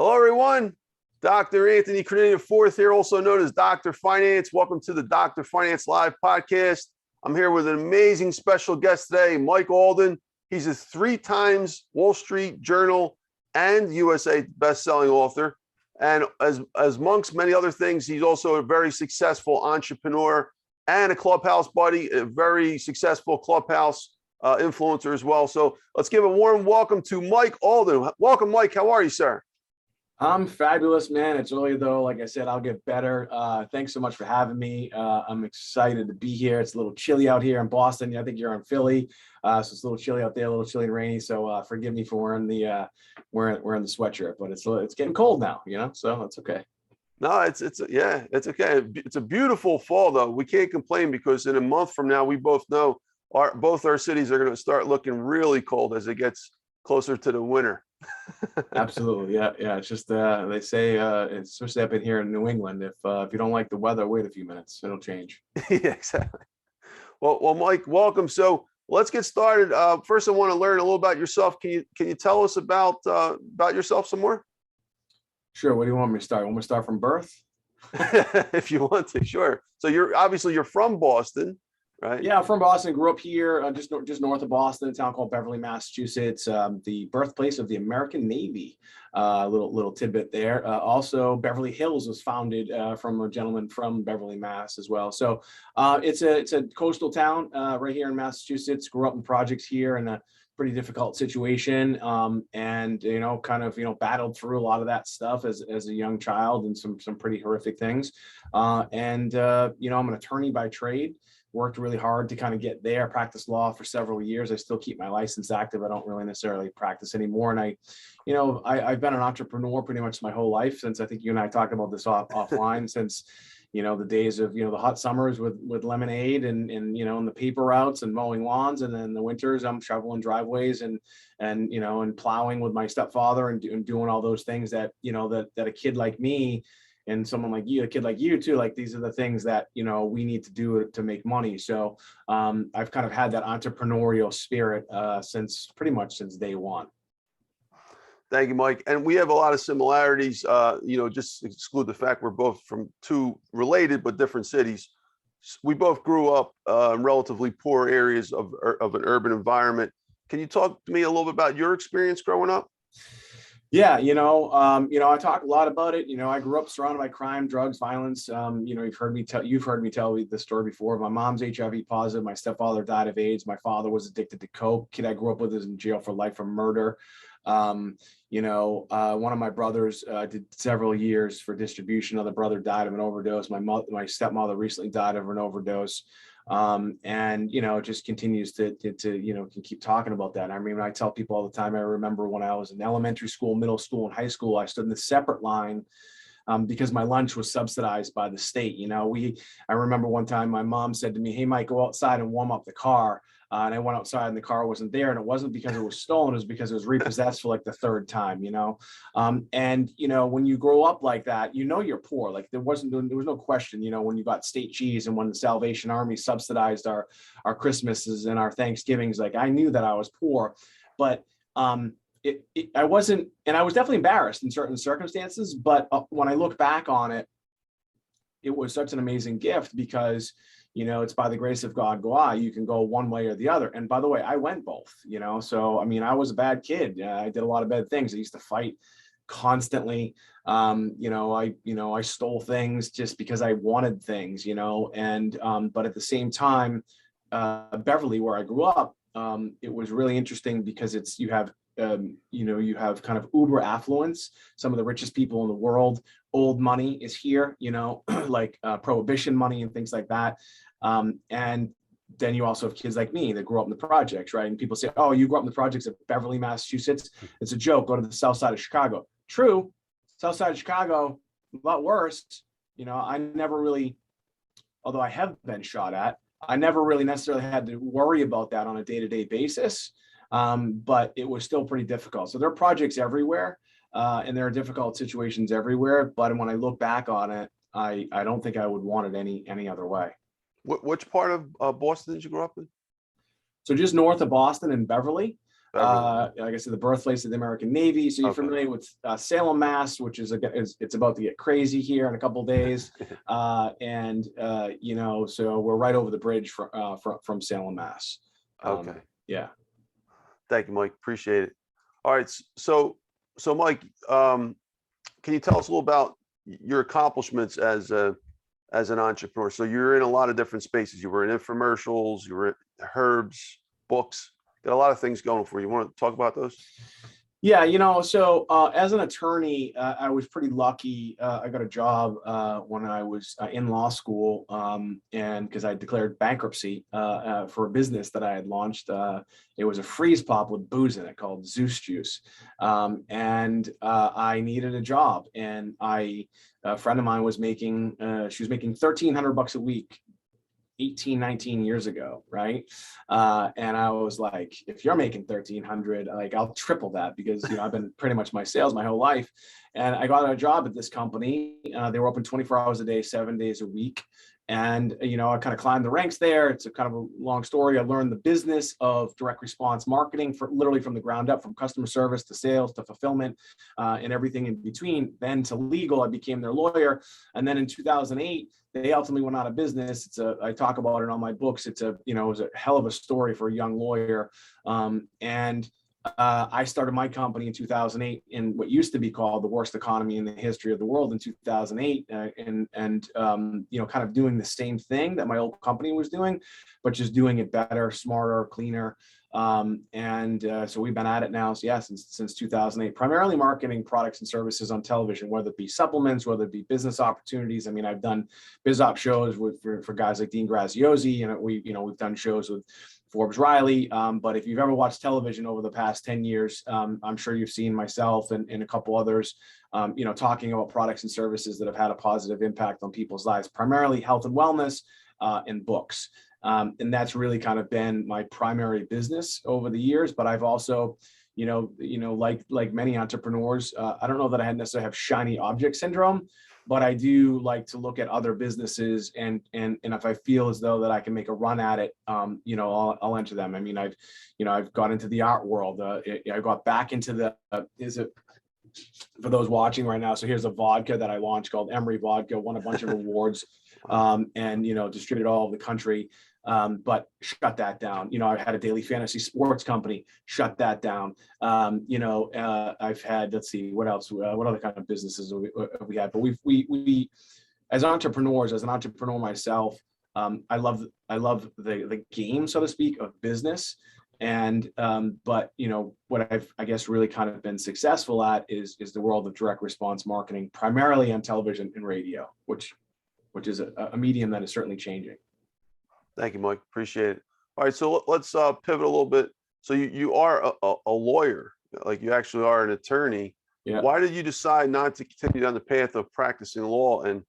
Hello, everyone. Dr. Anthony Criniti IV here, also known as Dr. Finance. Welcome to the Dr. Finance Live podcast. I'm here with an amazing special guest today, Mike Alden. He's a 3 times Wall Street Journal and USA best-selling author. And as amongst many other things, he's also a very successful entrepreneur and a Clubhouse buddy, a very successful Clubhouse influencer as well. So let's give a warm welcome to Mike Alden. Welcome, Mike. How are you, sir? I'm fabulous, man. It's early though. Like I said, I'll get better. Thanks so much for having me. I'm excited to be here. It's a little chilly out here in Boston. I think you're in Philly, so it's a little chilly out there, a little chilly and rainy. So forgive me for wearing the sweatshirt, but it's getting cold now, so that's okay. No, it's okay. It's a beautiful fall though. We can't complain because in a month from now, we both know both our cities are going to start looking really cold as it gets closer to the winter. Absolutely. Yeah. It's just they say especially up in here in New England, if you don't like the weather, wait a few minutes, it'll change. Yeah, exactly. Well, Mike, welcome. So let's get started. First, I want to learn a little about yourself. Can you tell us about yourself some more? Sure. What do you want me to start? Want me to start from birth? If you want to, sure. So you're from Boston. Right. Yeah, I'm from Boston. Grew up here, just north of Boston, a town called Beverly, Massachusetts, the birthplace of the American Navy. Little tidbit there. Also, Beverly Hills was founded from a gentleman from Beverly, Mass. as well. So it's a coastal town right here in Massachusetts. Grew up in projects here in a pretty difficult situation, and battled through a lot of that stuff as a young child and some pretty horrific things. I'm an attorney by trade. Worked really hard to kind of get there, practiced law for several years. I still keep my license active. I don't really necessarily practice anymore. And I've been an entrepreneur pretty much my whole life since, I think you and I talked about this offline, since, the days of, the hot summers with lemonade and the paper routes and mowing lawns. And then the winters, I'm shoveling driveways and plowing with my stepfather and doing all those things that a kid like me and someone like you, a kid like you too, like these are the things that, we need to do to make money. So I've kind of had that entrepreneurial spirit pretty much since day one. Thank you, Mike. And we have a lot of similarities, just exclude the fact we're both from 2 related but different cities. We both grew up in relatively poor areas of an urban environment. Can you talk to me a little bit about your experience growing up? Yeah, I talk a lot about it. I grew up surrounded by crime, drugs, violence. You've heard me tell this story before. My mom's HIV positive. My stepfather died of AIDS. My father was addicted to coke. Kid I grew up with is in jail for life for murder. One of my brothers did several years for distribution. Another brother died of an overdose. My stepmother recently died of an overdose. It just continues to can keep talking about that. I mean, I tell people all the time, I remember when I was in elementary school, middle school, and high school, I stood in a separate line because my lunch was subsidized by the state. I remember one time my mom said to me, "Hey, Mike, go outside and warm up the car." And I went outside and the car wasn't there. And it wasn't because it was stolen. It was because it was repossessed for like the 3rd time, when you grow up like that, you're poor. Like there was no question, when you got state cheese and when the Salvation Army subsidized our Christmases and our Thanksgivings, like I knew that I was poor, but I wasn't, and I was definitely embarrassed in certain circumstances. But when I look back on it, it was such an amazing gift because it's by the grace of God go I. You can go one way or the other. And by the way, I went both, so, I mean, I was a bad kid. I did a lot of bad things. I used to fight constantly. I stole things just because I wanted things, but at the same time, Beverly, where I grew up, it was really interesting because you have kind of uber affluence. Some of the richest people in the world, old money is here, like prohibition money and things like that. And then you also have kids like me that grew up in the projects, right? And people say, "Oh, you grew up in the projects of Beverly, Massachusetts." It's a joke. Go to the south side of Chicago. True. South side of Chicago, a lot worse. I never really, although I have been shot at, I never really necessarily had to worry about that on a day-to-day basis. But it was still pretty difficult. So there are projects everywhere, and there are difficult situations everywhere. But when I look back on it, I don't think I would want it any other way. Which part of Boston did you grow up in? So just north of Boston and Beverly. Beverly. Like I said, the birthplace of the American Navy. So you're Okay. familiar with Salem, Mass, which it's about to get crazy here in a couple of days. So we're right over the bridge from Salem, Mass. Okay. Yeah. Thank you, Mike. Appreciate it. All right. So Mike, can you tell us a little about your accomplishments as an entrepreneur? So you're in a lot of different spaces. You were in infomercials, you were in herbs, books, got a lot of things going for you. You want to talk about those? Yeah, so as an attorney, I was pretty lucky. I got a job when I was in law school, and because I declared bankruptcy for a business that I had launched. It was a freeze pop with booze in it called Zeus Juice, and I needed a job. And a friend of mine was making $1,300 a week 18, 19 years ago, right? And I was like, if you're making 1,300, like I'll triple that, because I've been pretty much my sales my whole life. And I got a job at this company. They were open 24 hours a day, 7 days a week. And I kind of climbed the ranks there. It's a kind of a long story. I learned the business of direct response marketing literally from the ground up, from customer service to sales to fulfillment, and everything in between. Then to legal, I became their lawyer. And then in 2008, they ultimately went out of business. I talk about it in all my books. It was a hell of a story for a young lawyer. I started my company in 2008 in what used to be called the worst economy in the history of the world in 2008, kind of doing the same thing that my old company was doing, but just doing it better, smarter, cleaner. So we've been at it now, since 2008, primarily marketing products and services on television, whether it be supplements, whether it be business opportunities. I mean, I've done biz op shows for guys like Dean Graziosi, and we've done shows with Forbes Riley. But if you've ever watched television over the past 10 years, I'm sure you've seen myself and a couple others, talking about products and services that have had a positive impact on people's lives, primarily health and wellness, and books. And that's really kind of been my primary business over the years. But I've also, like many entrepreneurs, I don't know that I necessarily have shiny object syndrome, but I do like to look at other businesses, and if I feel as though that I can make a run at it, I'll enter them. I mean, I've got into the art world. I got back into for those watching right now. So here's a vodka that I launched called Emery Vodka, won a bunch of awards, and distributed all over the country. But shut that down. I had a daily fantasy sports company, shut that down. I've had, let's see, what else, what other kind of businesses we had, but we as entrepreneurs, as an entrepreneur myself, I love the game, so to speak, of business. And, but what I've, I guess, really kind of been successful at is the world of direct response marketing, primarily on television and radio, which is a medium that is certainly changing. Thank you, Mike. Appreciate it. All right, so let's pivot a little bit. So you are a lawyer, like you actually are an attorney. Yeah. Why did you decide not to continue down the path of practicing law and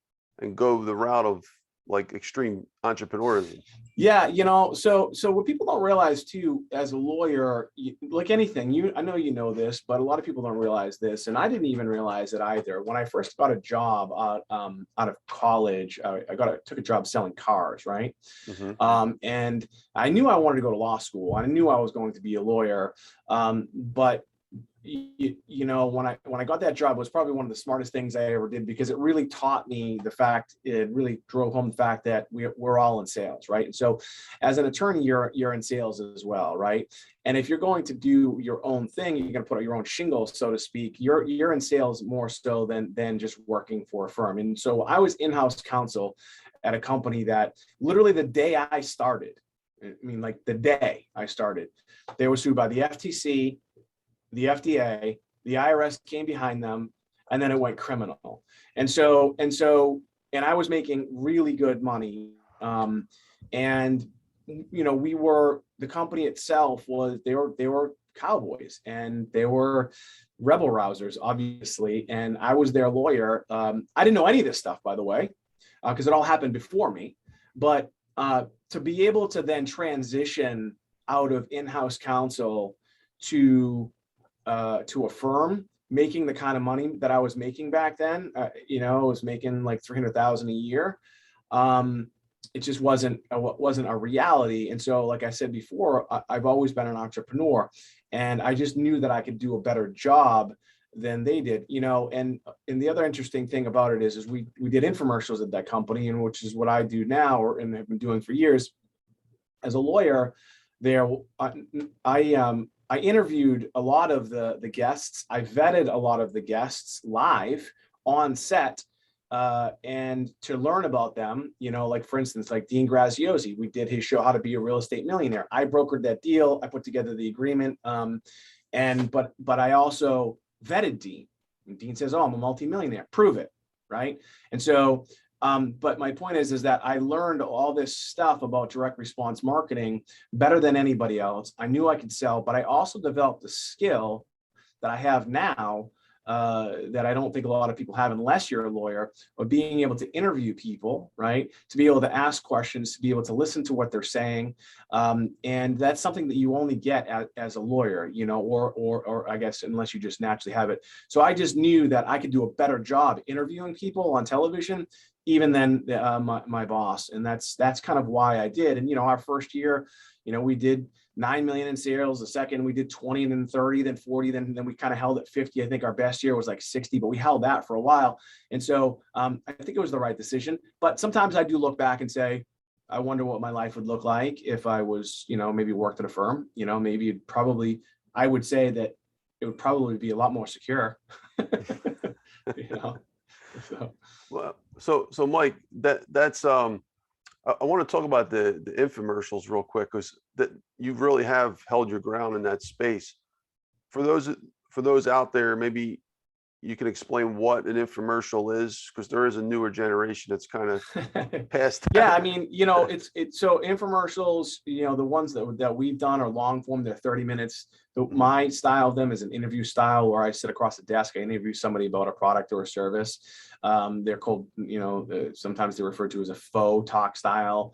go the route of like extreme entrepreneurism? Yeah, so what people don't realize too, as a lawyer, like anything, I know this, but a lot of people don't realize this, and I didn't even realize it either. When I first got a job out of college, I took a job selling cars, right? Mm-hmm. And I knew I wanted to go to law school. I knew I was going to be a lawyer, but when I got that job, it was probably one of the smartest things I ever did, because it really taught me it really drove home the fact that we're all in sales, right? And so as an attorney, you're in sales as well, right? And if you're going to do your own thing, you're going to put out your own shingle, so to speak, you're in sales more so than just working for a firm. And so I was in-house counsel at a company that literally the day I started, they were sued by the FTC, the FDA, the IRS came behind them, and then it went criminal. And I was making really good money. The company itself they were cowboys, and they were rebel rousers, obviously. And I was their lawyer. I didn't know any of this stuff, by the way, because it all happened before me. But to be able to then transition out of in-house counsel to a firm making the kind of money that I was making back then, I was making like $300,000 a year. it just wasn't a reality. And so, like I said before, I've always been an entrepreneur, and I just knew that I could do a better job than they did, and the other interesting thing about it is we did infomercials at that company, and which is what I do now, and have been doing for years. As a lawyer, there, I interviewed a lot of the guests. I vetted a lot of the guests live on set, and to learn about them, like for instance, like Dean Graziosi, we did his show, How to Be a Real Estate Millionaire. I brokered that deal. I put together the agreement. But I also vetted Dean. And Dean says, "Oh, I'm a multimillionaire. Prove it." Right. And so, but my point is that I learned all this stuff about direct response marketing better than anybody else. I knew I could sell, but I also developed the skill that I have now, that I don't think a lot of people have unless you're a lawyer, of being able to interview people, right? To be able to ask questions, to be able to listen to what they're saying. And that's something that you only get as a lawyer, or I guess unless you just naturally have it. So I just knew that I could do a better job interviewing people on television, even than my boss. And that's kind of why I did. And, our first year, we did 9 million in sales. The second, we did 20, and then 30, then 40, then we kind of held at 50. I think our best year was like 60, but we held that for a while. And so I think it was the right decision. But sometimes I do look back and say, I wonder what my life would look like if I was, maybe worked at a firm. Maybe I would say that it would probably be a lot more secure. So. Well, so Mike, that's I want to talk about the infomercials real quick, because that you really have held your ground in that space. For those out there, maybe you can explain what an infomercial is, because there is a newer generation that's kind of past. Yeah, I mean, it's so infomercials, the ones that we've done are long form. They're 30 minutes. My style of them is an interview style, where I sit across the desk, I interview somebody about a product or a service. They're called, sometimes they're referred to as a faux talk style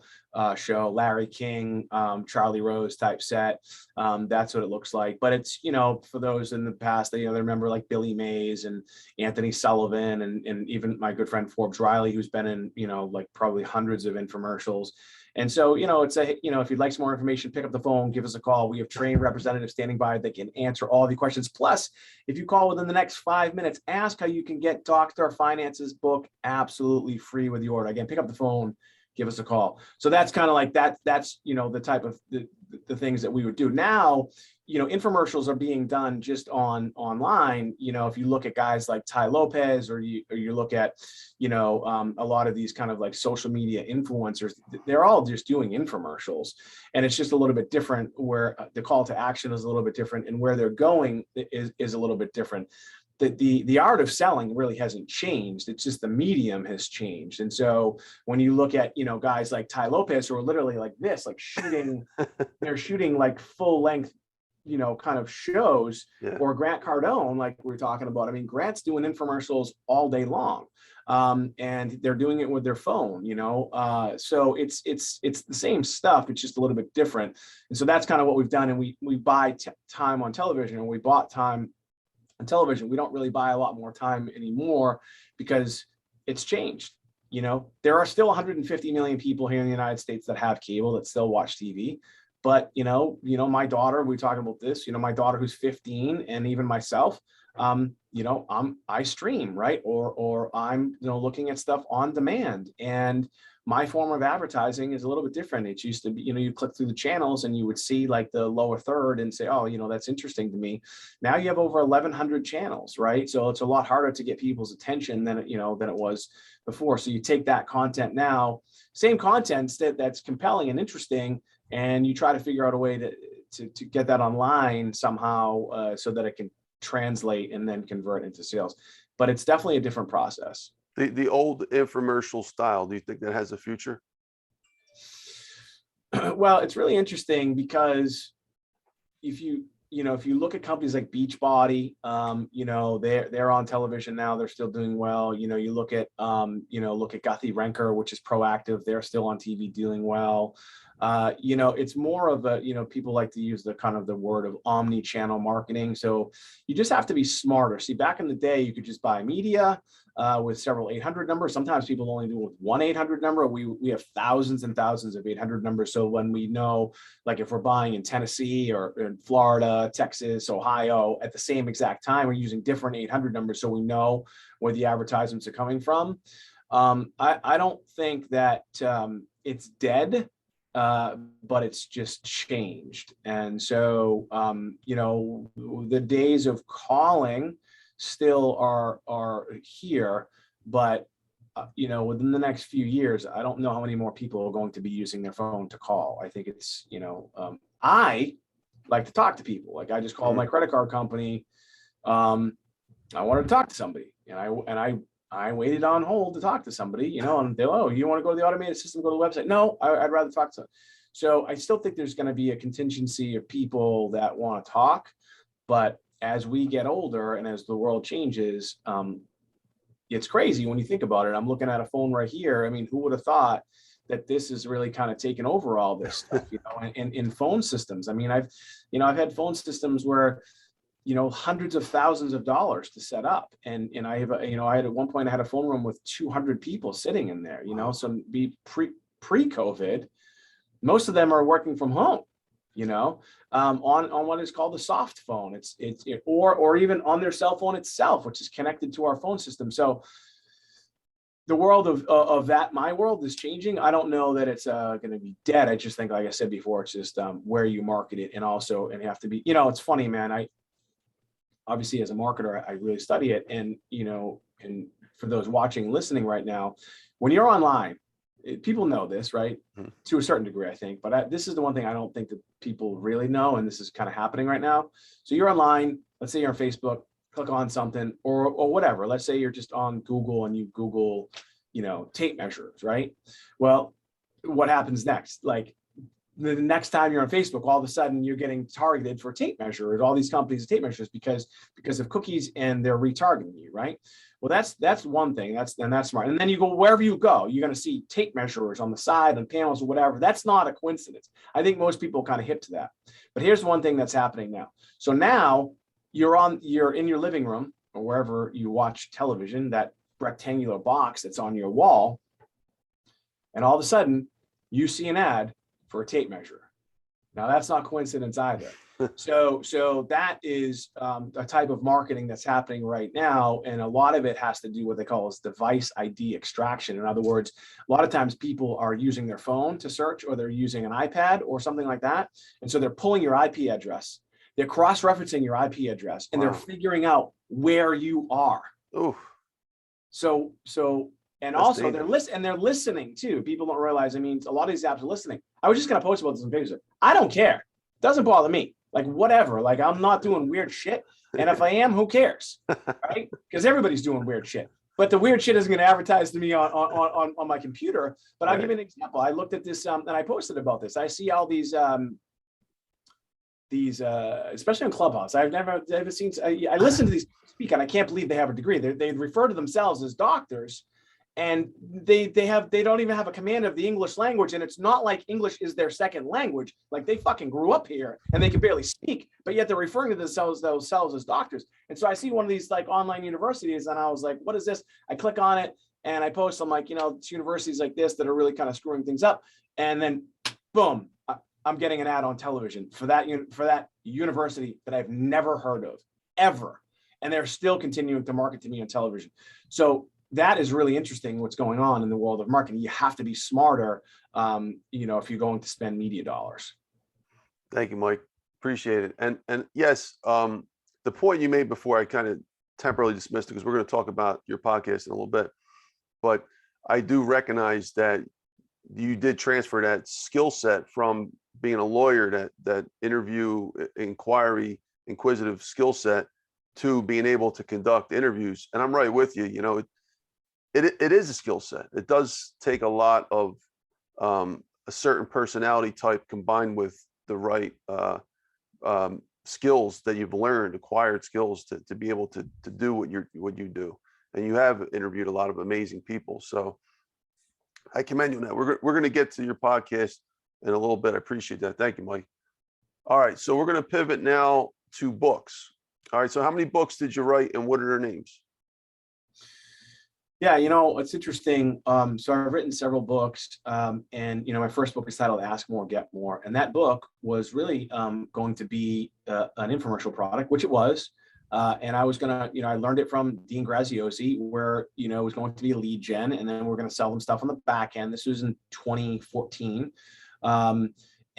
show. Larry King, Charlie Rose type set. That's what it looks like. But it's, for those in the past, they remember like Billy Mays and Anthony Sullivan, and even my good friend Forbes Riley, who's been in, like probably hundreds of infomercials. And so, it's if you'd like some more information, pick up the phone, give us a call. We have trained representatives standing by that can answer all the questions. Plus, if you call within the next 5 minutes, ask how you can get Dr. Finance's book absolutely free with the order. Again, pick up the phone, give us a call. So that's kind of like that. That's, the type of the things that we would do. Now, infomercials are being done just online. If you look at guys like Tai Lopez, or you look at, a lot of these kind of like social media influencers, they're all just doing infomercials. And it's just a little bit different, where the call to action is a little bit different, and where they're going is a little bit different. The art of selling really hasn't changed. It's just the medium has changed. And so when you look at, guys like Tai Lopez, who are literally like this, like shooting, they're shooting like full length, kind of shows, Yeah. or Grant Cardone, like we were talking about. I mean, Grant's doing infomercials all day long. And they're doing it with their phone, so it's the same stuff. It's just a little bit different. And so that's kind of what we've done. And we buy time on television, and we bought time on television. We don't really buy a lot more time anymore, because it's changed. There are still 150 million people here in the United States that have cable, that still watch TV. But, my daughter, we talking about this, my daughter who's 15, and even myself, I stream, right? Or I'm, looking at stuff on demand. And my form of advertising is a little bit different. It used to be, you click through the channels and you would see like the lower third and say, oh, that's interesting to me. Now you have over 1,100 channels, right? So it's a lot harder to get people's attention than it was before. So you take that content now, same content that's compelling and interesting, and you try to figure out a way to get that online somehow, so that it can translate and then convert into sales. But it's definitely a different process. The old infomercial style, do you think that has a future? Well, it's really interesting, because if you look at companies like Beachbody, they're on television now. They're still doing well. You look at Guthy Renker, which is Proactive. They're still on TV doing well. It's more of a, people like to use the kind of the word of omni-channel marketing. So you just have to be smarter. See, back in the day, you could just buy media with several 800 numbers. Sometimes people only do it with one 800 number. We have thousands and thousands of 800 numbers. So when we know, like if we're buying in Tennessee or in Florida, Texas, Ohio, at the same exact time, we're using different 800 numbers. So we know where the advertisements are coming from. I don't think that it's dead. But it's just changed. And so, the days of calling still are here, but, within the next few years, I don't know how many more people are going to be using their phone to call. I think it's, I like to talk to people. Like I just called my credit card company. I wanted to talk to somebody and I waited on hold to talk to somebody, and they're, oh, you want to go to the automated system, go to the website? No, I'd rather talk to them. So I still think there's going to be a contingency of people that want to talk. But as we get older and as the world changes, it's crazy when you think about it. I'm looking at a phone right here. I mean, who would have thought that this is really kind of taken over all this stuff, in phone systems? I mean, I've had phone systems where hundreds of thousands of dollars to set up. And I have, I had at one point, I had a phone room with 200 people sitting in there, so pre-COVID, most of them are working from home, on what is called the soft phone. Or even on their cell phone itself, which is connected to our phone system. So the world of that, my world is changing. I don't know that it's going to be dead. I just think, like I said before, it's just where you market it. And you have to be, it's funny, man. Obviously, as a marketer, I really study it. And, and for those watching and listening right now, when you're online, people know this, right? Mm-hmm. To a certain degree, I think. But this is the one thing I don't think that people really know. And this is kind of happening right now. So you're online. Let's say you're on Facebook, click on something or whatever. Let's say you're just on Google and you Google, tape measures, right? Well, what happens next? Like, the next time you're on Facebook, all of a sudden you're getting targeted for tape measures, all these companies tape measures because of cookies and they're retargeting you, right? Well, that's one thing. That's smart. And then you go wherever you go, you're going to see tape measurers on the side and panels or whatever. That's not a coincidence. I think most people kind of hip to that. But here's one thing that's happening now. So now you're in your living room or wherever you watch television, that rectangular box that's on your wall, and all of a sudden you see an ad for a tape measure. Now that's not coincidence either. So that is a type of marketing that's happening right now. And a lot of it has to do what they call as device ID extraction. In other words, a lot of times people are using their phone to search, or they're using an iPad or something like that. And so they're pulling your IP address. They're cross-referencing your IP address, and they're figuring out where you are. Ooh. So and that's also dangerous. They're listening too. People don't realize, a lot of these apps are listening. I was just going to post about this on Facebook. I don't care. It doesn't bother me. Like, whatever. Like, I'm not doing weird shit. And if I am, who cares? Right? Because everybody's doing weird shit. But the weird shit isn't going to advertise to me on my computer. But I'll give you an example. I looked at this and I posted about this. I see all these especially on Clubhouse. I've never seen. I listen to these speak, and I can't believe they have a degree. They refer to themselves as doctors. And they don't even have a command of the English language. And it's not like English is their second language. Like, they fucking grew up here and they can barely speak, but yet they're referring to themselves as doctors. And so I see one of these like online universities and I was like, what is this? I click on it and I post, I'm like, it's universities like this that are really kind of screwing things up. And then boom, I'm getting an ad on television for that university that I've never heard of ever. And they're still continuing to market to me on television. So that is really interesting what's going on in the world of marketing. You have to be smarter, if you're going to spend media dollars. Thank you, Mike. Appreciate it. And yes, the point you made before, I kind of temporarily dismissed it because we're going to talk about your podcast in a little bit. But I do recognize that you did transfer that skill set from being a lawyer, that interview, inquiry, inquisitive skill set, to being able to conduct interviews. And I'm right with you. It is a skill set. It does take a lot of a certain personality type combined with the right skills that you've learned, acquired skills to be able to do what you do. And you have interviewed a lot of amazing people. So I commend you on that. We're going to get to your podcast in a little bit. I appreciate that. Thank you, Mike. All right, so we're going to pivot now to books. All right, so how many books did you write and what are their names? Yeah, it's interesting. So I've written several books, and my first book is titled Ask More, Get More. And that book was really going to be an infomercial product, which it was. And I was going to, I learned it from Dean Graziosi, where, it was going to be a lead gen, and then we're going to sell them stuff on the back end. This was in 2014.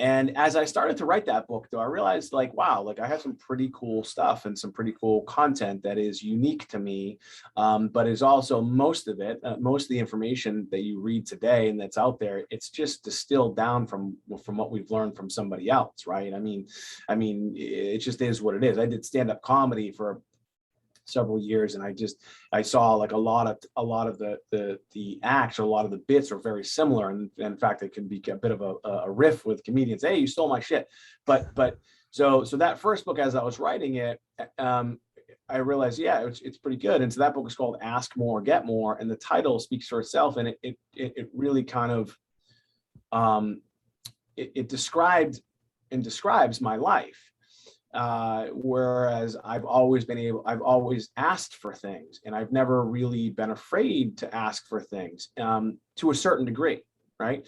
And as I started to write that book, though, I realized wow, I have some pretty cool stuff and some pretty cool content that is unique to me, but is also most of the information that you read today and that's out there, it's just distilled down from what we've learned from somebody else, right? I mean, it just is what it is. I did stand-up comedy for several years, and I saw a lot of the acts, or a lot of the bits are very similar, and in fact it can be a bit of a riff with comedians. Hey, you stole my shit. But so that first book, as I was writing it, I realized, yeah, it's pretty good. And so that book is called Ask More, Get More, and the title speaks for itself, and it really kind of it describes my life. Whereas I've always asked for things, and I've never really been afraid to ask for things, to a certain degree, right?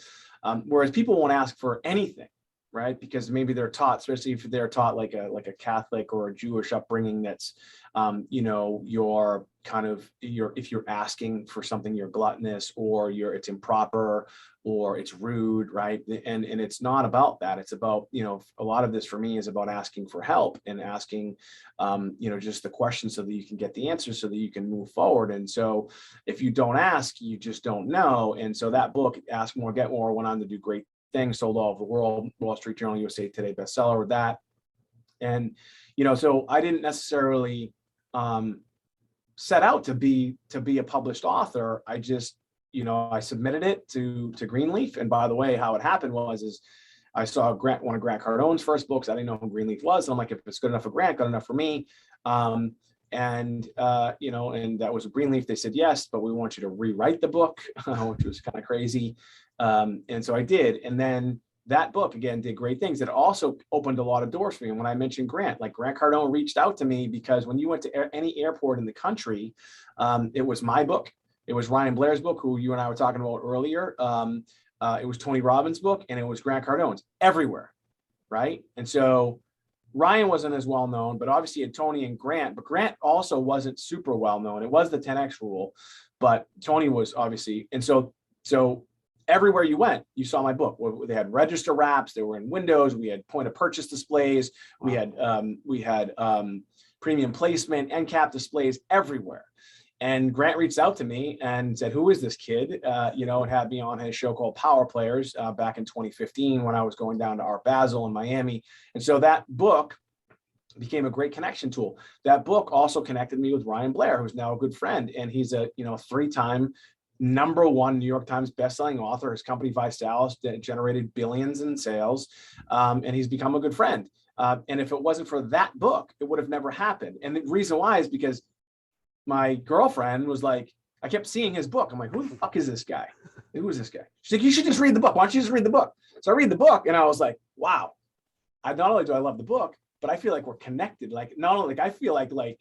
Whereas people won't ask for anything, right? Because maybe they're taught, especially if they're taught like a Catholic or a Jewish upbringing, that's, if you're asking for something, you're gluttonous, or it's improper, or it's rude, right? And it's not about that. It's about, a lot of this for me is about asking for help and asking, just the questions so that you can get the answers so that you can move forward. And so if you don't ask, you just don't know. And so that book, Ask More, Get More, went on to do great things, sold all over the world, Wall Street Journal, USA Today bestseller with that. And, so I didn't necessarily set out to be a published author. I just, I submitted it to Greenleaf. And by the way, how it happened is I saw one of Grant Cardone's first books. I didn't know who Greenleaf was. And I'm like, if it's good enough for Grant, good enough for me. And that was a Greenleaf. They said, yes, but we want you to rewrite the book, which was kind of crazy. And so I did. And then that book, again, did great things. It also opened a lot of doors for me. And when I mentioned Grant, Grant Cardone reached out to me because when you went to any airport in the country, it was my book. It was Ryan Blair's book, who you and I were talking about earlier. It was Tony Robbins' book, and it was Grant Cardone's, everywhere, right? And so Ryan wasn't as well known, but obviously had Tony and Grant, but Grant also wasn't super well known. It was the 10X rule, but Tony was obviously. And so everywhere you went, you saw my book. They had register wraps. They were in windows. We had point of purchase displays. We had premium placement, end cap displays everywhere. And Grant reached out to me and said, who is this kid? And had me on his show called Power Players back in 2015 when I was going down to Art Basel in Miami. And so that book became a great connection tool. That book also connected me with Ryan Blair, who's now a good friend. And he's a 3-time #1 New York Times bestselling author. His company Vistalis generated billions in sales, and he's become a good friend. And if it wasn't for that book, it would have never happened. And the reason why is because my girlfriend was like, I kept seeing his book. I'm like, who the fuck is this guy? Who is this guy? She's like, you should just read the book. Why don't you just read the book? So I read the book, and I was like, wow. Not only do I love the book, but I feel like we're connected. I feel like we're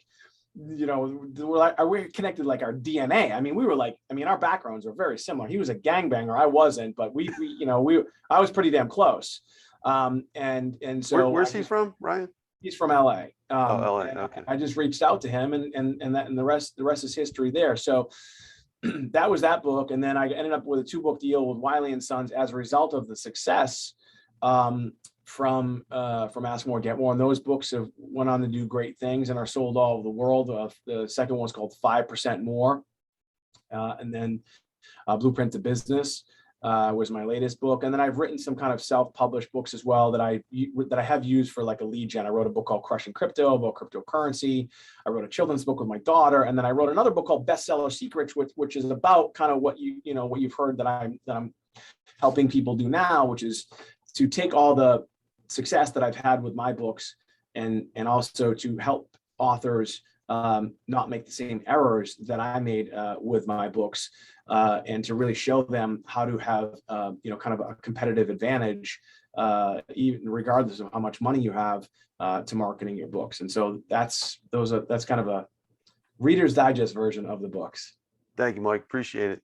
connected like our DNA. I mean, our backgrounds are very similar. He was a gangbanger. I wasn't, but I was pretty damn close. And so where's he from, Ryan? He's from LA. LA. Okay. I just reached out to him, and the rest is history there. So that was that book. And then I ended up with a 2-book deal with Wiley & Sons as a result of the success from Ask More, Get More. And those books have went on to do great things and are sold all over the world. The second one's called 5% More. And then Blueprint to Business was my latest book. And then I've written some kind of self-published books as well that I have used for like a lead gen. I wrote a book called Crushing Crypto about cryptocurrency. I wrote a children's book with my daughter. And then I wrote another book called Bestseller Secrets, which is about kind of what you've heard that I'm helping people do now, which is to take all the success that I've had with my books and also to help authors not make the same errors that I made with my books, and to really show them how to have, kind of a competitive advantage, even regardless of how much money you have, to marketing your books. And so that's kind of a Reader's Digest version of the books. Thank you, Mike. Appreciate it.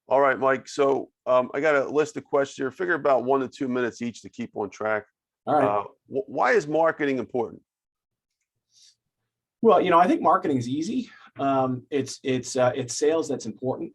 All right, Mike. So I got a list of questions here. Figure about 1 to 2 minutes each to keep on track. All right. Why is marketing important? Well, I think marketing is easy. It's sales that's important.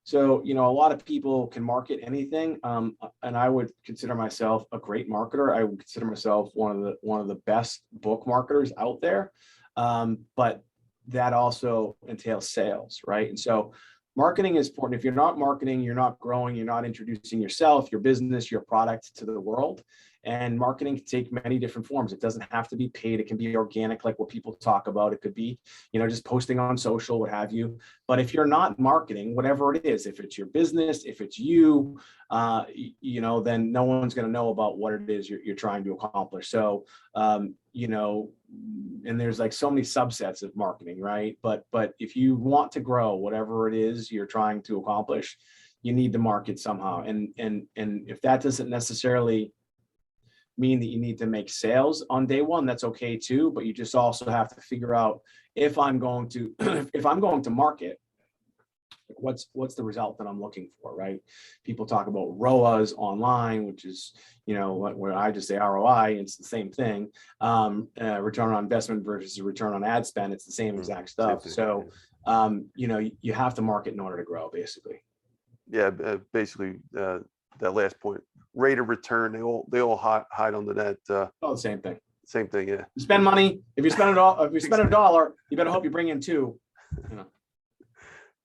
So, a lot of people can market anything. And I would consider myself a great marketer. I would consider myself one of the best book marketers out there. But that also entails sales, right? And so marketing is important. If you're not marketing, you're not growing, you're not introducing yourself, your business, your product to the world. And marketing can take many different forms. It doesn't have to be paid. It can be organic, like what people talk about. It could be, just posting on social, what have you. But if you're not marketing, whatever it is, if it's your business, if it's you, then no one's going to know about what it is you're trying to accomplish. So, and there's like so many subsets of marketing, right? But if you want to grow whatever it is you're trying to accomplish, you need to market somehow. And if that doesn't necessarily mean that you need to make sales on day one, that's okay too. But you just also have to figure out, if I'm going to market, what's the result that I'm looking for, right? People talk about ROAS online, which is, where I just say ROI, it's the same thing. Return on investment versus return on ad spend, it's the same exact stuff. So, you have to market in order to grow, basically. Yeah, basically that last point. Rate of return, they all hide under that. The same thing. Same thing, yeah. You spend money. If you spend $1, you better hope you bring in 2.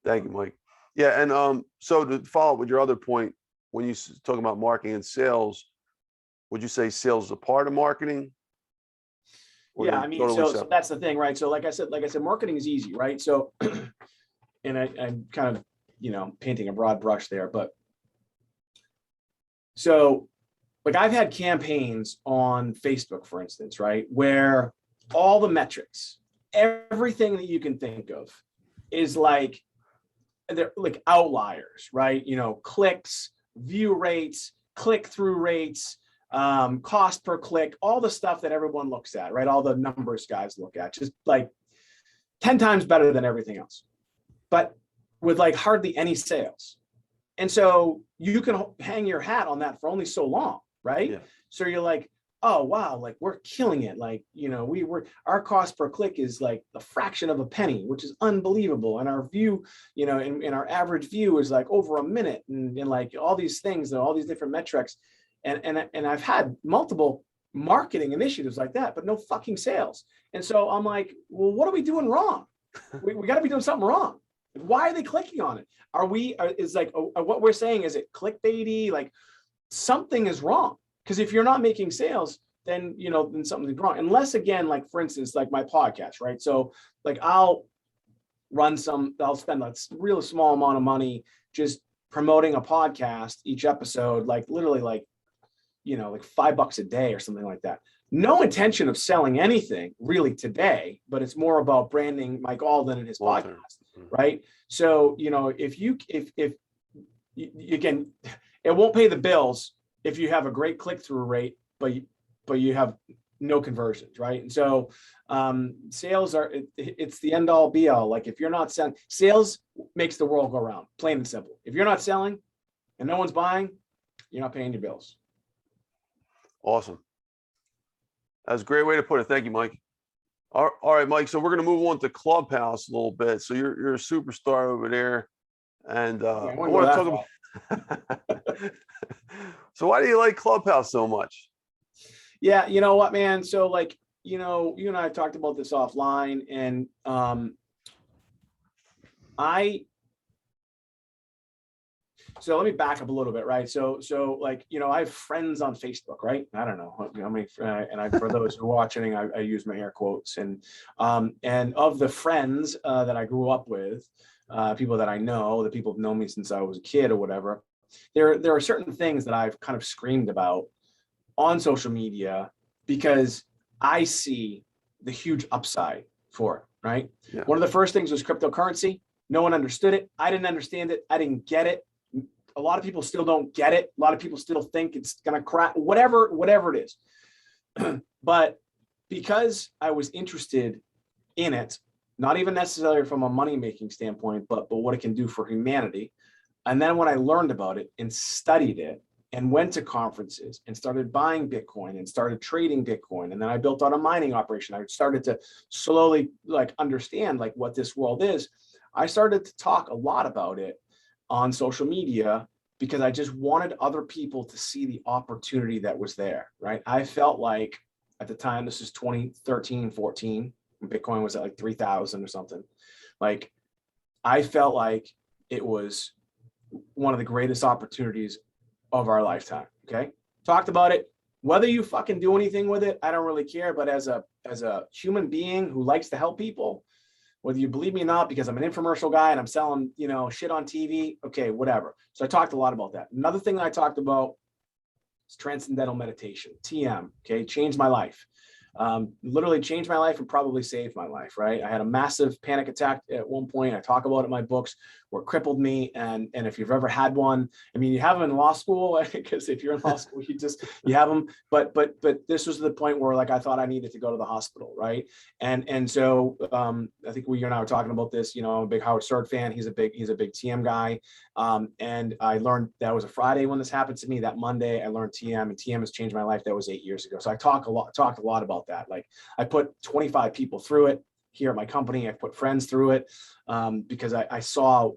Thank you, Mike. Yeah, and so to follow up with your other point, when you talk about marketing and sales, would you say sales is a part of marketing? Yeah, I mean, so that's the thing, right? So like I said, marketing is easy, right? So, and I'm kind of, painting a broad brush there, but so like I've had campaigns on Facebook, for instance, right, where all the metrics, everything that you can think of is like, they're like outliers, right? Clicks, view rates, click-through rates, cost per click, all the stuff that everyone looks at, right? All the numbers guys look at, just like 10 times better than everything else, but with like hardly any sales. And so you can hang your hat on that for only so long, right? Yeah. So you're like, oh, wow, like we're killing it. Like, our cost per click is like a fraction of a penny, which is unbelievable. And our view, and our average view is like over a minute, and like all these things and all these different metrics. And I've had multiple marketing initiatives like that, but no fucking sales. And so I'm like, well, what are we doing wrong? We got to be doing something wrong. Why are they clicking on it? What we're saying, is it clickbaity? Like something is wrong. Because if you're not making sales, then, then something's wrong. Unless, again, like for instance, like my podcast, right? So like I'll spend a real small amount of money just promoting a podcast each episode, like literally like $5 a day or something like that. No intention of selling anything really today, but it's more about branding Mike Alden and his podcast, right? So, if you again, it won't pay the bills if you have a great click-through rate, but you have no conversions, right? And so sales it's the end all be all. Like if you're not selling, sales makes the world go round, plain and simple. If you're not selling and no one's buying, you're not paying your bills. Awesome. That's a great way to put it. Thank you, Mike. All right, Mike. So we're going to move on to Clubhouse a little bit. So you're a superstar over there, and I want to talk about. So why do you like Clubhouse so much? Yeah, you know what, man. So like, you and I have talked about this offline, and so let me back up a little bit, right? So like, I have friends on Facebook, right? I don't know how many, for those who are watching, I use my air quotes, and of the friends that I grew up with, people that I know, the people who've known me since I was a kid or whatever, there are certain things that I've kind of screamed about on social media because I see the huge upside for it, right? Yeah. One of the first things was cryptocurrency. No one understood it. I didn't understand it. I didn't get it. A lot of people still don't get it. A lot of people still think it's going to crash, whatever it is. But because I was interested in it, not even necessarily from a money-making standpoint, but what it can do for humanity. And then when I learned about it and studied it and went to conferences and started buying Bitcoin and started trading Bitcoin, and then I built out a mining operation, I started to slowly like understand like what this world is. I started to talk a lot about it on social media because I just wanted other people to see the opportunity that was there, right? I felt like at the time, this is 2013, 14, when Bitcoin was at like 3,000 or something. Like, I felt like it was one of the greatest opportunities of our lifetime, okay? Talked about it. Whether you fucking do anything with it, I don't really care. But as a human being who likes to help people, whether you believe me or not, because I'm an infomercial guy and I'm selling, shit on TV, okay, whatever. So I talked a lot about that. Another thing that I talked about is transcendental meditation, TM, okay, changed my life. Literally changed my life and probably saved my life, right? I had a massive panic attack at one point. I talk about it in my books where it crippled me. And if you've ever had one, I mean, you have them in law school, because if you're in law school, you have them. But this was the point where like I thought I needed to go to the hospital, right? And so I think you and I were talking about this. I'm a big Howard Stern fan. He's a big TM guy. And I learned that was a Friday when this happened to me. That Monday, I learned TM, and TM has changed my life. That was 8 years ago. So I talked a lot about that. Like, I put 25 people through it here at my company. I put friends through it because I saw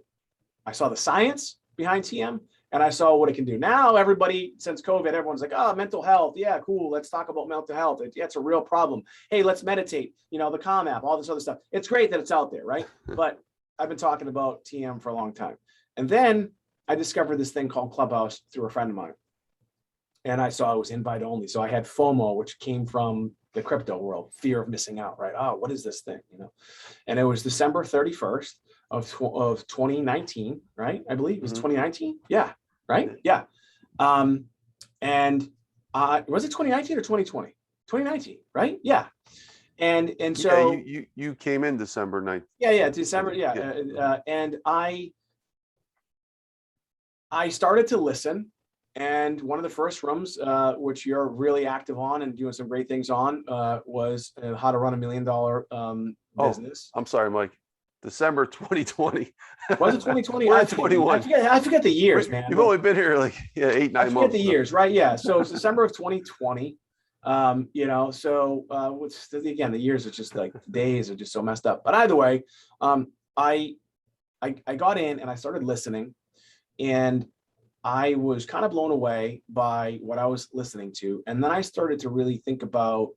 the science behind TM and I saw what it can do. Now, everybody, since COVID, everyone's like, oh, mental health. Yeah, cool. Let's talk about mental health. It's a real problem. Hey, let's meditate, the Calm app, all this other stuff. It's great that it's out there, right? But I've been talking about TM for a long time. And then I discovered this thing called Clubhouse through a friend of mine. And I saw it was invite only. So I had FOMO, which came from the crypto world, fear of missing out, right? Oh, what is this thing? And it was December 31st of 2019, right? I believe it was 2019. Yeah. Right. Yeah. And was it 2019 or 2020? 2019, right? Yeah. And so you came in December 9th. Yeah. December. Yeah. And I started to listen. And one of the first rooms, which you're really active on and doing some great things on, was how to run $1 million business. I'm sorry, Mike. December 2020. Was it 2020? We're at 21. I forget the years, man. You've only been here like 8-9 months. I forget the years, right? Yeah. So it's December of 2020. So again, the years are just like, the days are just so messed up. But either way, I got in and I started listening, and I was kind of blown away by what I was listening to. And then I started to really think about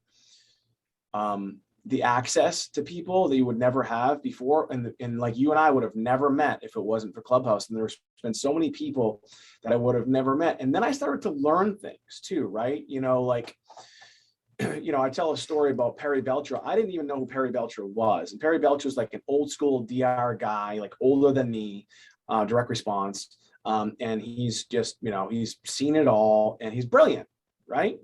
the access to people that you would never have before. And like you and I would have never met if it wasn't for Clubhouse. And there's been so many people that I would have never met. And then I started to learn things too, right? I tell a story about Perry Belcher. I didn't even know who Perry Belcher was. And Perry Belcher was like an old school DR guy, like older than me, direct response. And he's just, he's seen it all and he's brilliant. Right.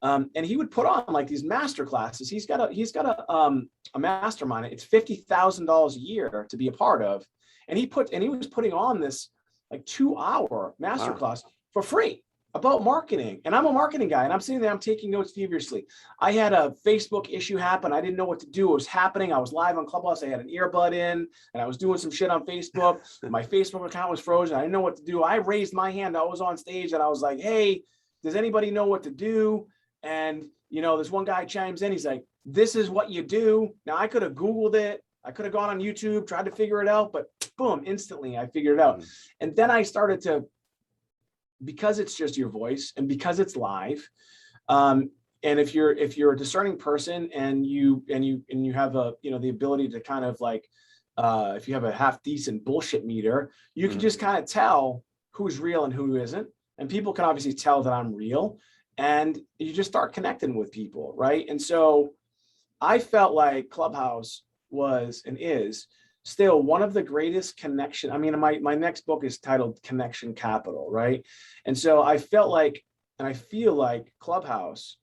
And he would put on like these master classes. He's got a mastermind. It's $50,000 a year to be a part of. And he was putting on this like 2-hour master class for free about marketing. And I'm a marketing guy and I'm sitting there, I'm taking notes feverishly. I had a Facebook issue happen. I didn't know what to do. It was happening. I was live on Clubhouse. I had an earbud in and I was doing some shit on Facebook. My Facebook account was frozen. I didn't know what to do. I raised my hand. I was on stage and I was like, hey, does anybody know what to do? And, this one guy chimes in. He's like, this is what you do. Now, I could have Googled it. I could have gone on YouTube, tried to figure it out, but boom, instantly I figured it out. And then I started to, because it's just your voice and because it's live. And if you're a discerning person and you have the ability to kind of like, if you have a half decent bullshit meter, you can just kind of tell who's real and who isn't. And people can obviously tell that I'm real. And you just start connecting with people, right? And so I felt like Clubhouse was and is still one of the greatest connection. I mean, my next book is titled Connection Capital, right? And so I felt like, and I feel like Clubhouse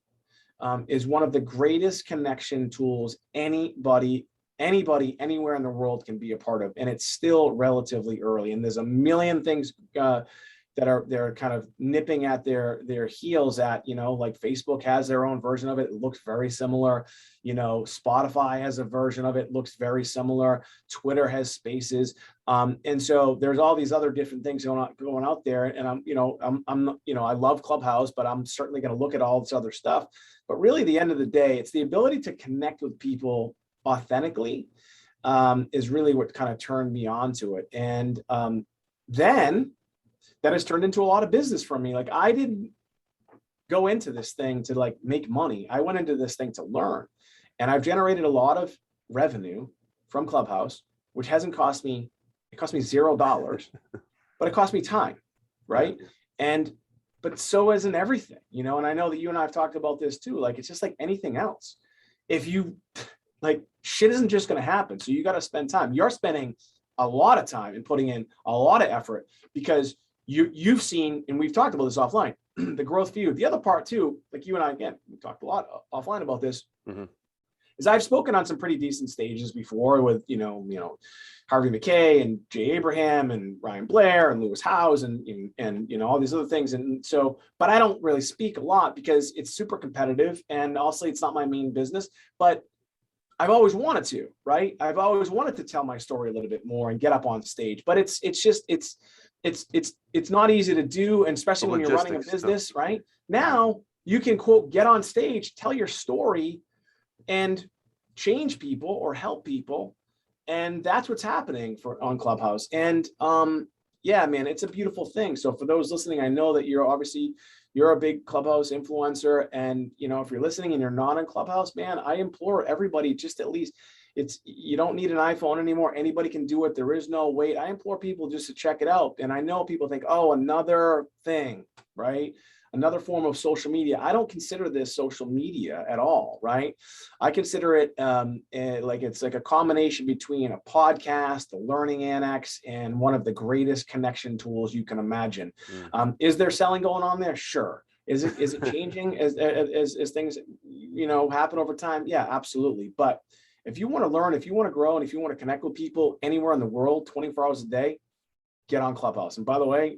is one of the greatest connection tools anybody anybody anywhere in the world can be a part of, and it's still relatively early. And there's a million things they're kind of nipping at their heels at, like Facebook has their own version of it. It looks very similar. Spotify has a version of it, looks very similar. Twitter has Spaces. And so there's all these other different things going out there. And I love Clubhouse, but I'm certainly going to look at all this other stuff. But really, at the end of the day, it's the ability to connect with people authentically is really what kind of turned me on to it. And then that has turned into a lot of business for me. Like, I didn't go into this thing to like make money. I went into this thing to learn, and I've generated a lot of revenue from Clubhouse, which hasn't cost me, it cost me $0, but it cost me time. Right. But so isn't everything, and I know that you and I have talked about this too. Like, it's just like anything else. If you like, shit isn't just going to happen. So you got to spend time. You're spending a lot of time and putting in a lot of effort because you've seen, and we've talked about this offline, the growth for you. The other part too, like you and I, again, we talked a lot offline about this, is I've spoken on some pretty decent stages before with, Harvey McKay and Jay Abraham and Ryan Blair and Lewis Howes and all these other things. And so, but I don't really speak a lot because it's super competitive, and also it's not my main business, but I've always wanted to, right? I've always wanted to tell my story a little bit more and get up on stage, but it's not easy to do. And especially when you're running a business, right? Now you can, quote, get on stage, tell your story and change people or help people. And that's what's happening on Clubhouse. And yeah, man, it's a beautiful thing. So for those listening, I know that you're a big Clubhouse influencer. And, if you're listening and you're not in Clubhouse, man, I implore everybody, just at least, you don't need an iPhone anymore. Anybody can do it. There is no wait. I implore people just to check it out. And I know people think, oh, another thing, right? Another form of social media. I don't consider this social media at all, right? I consider it like it's like a combination between a podcast, a learning annex, and one of the greatest connection tools you can imagine. Is there selling going on there? Sure. Is it changing as things happen over time? Yeah, absolutely. But if you want to learn, if you want to grow, and if you want to connect with people anywhere in the world, 24 hours a day, get on Clubhouse. And by the way,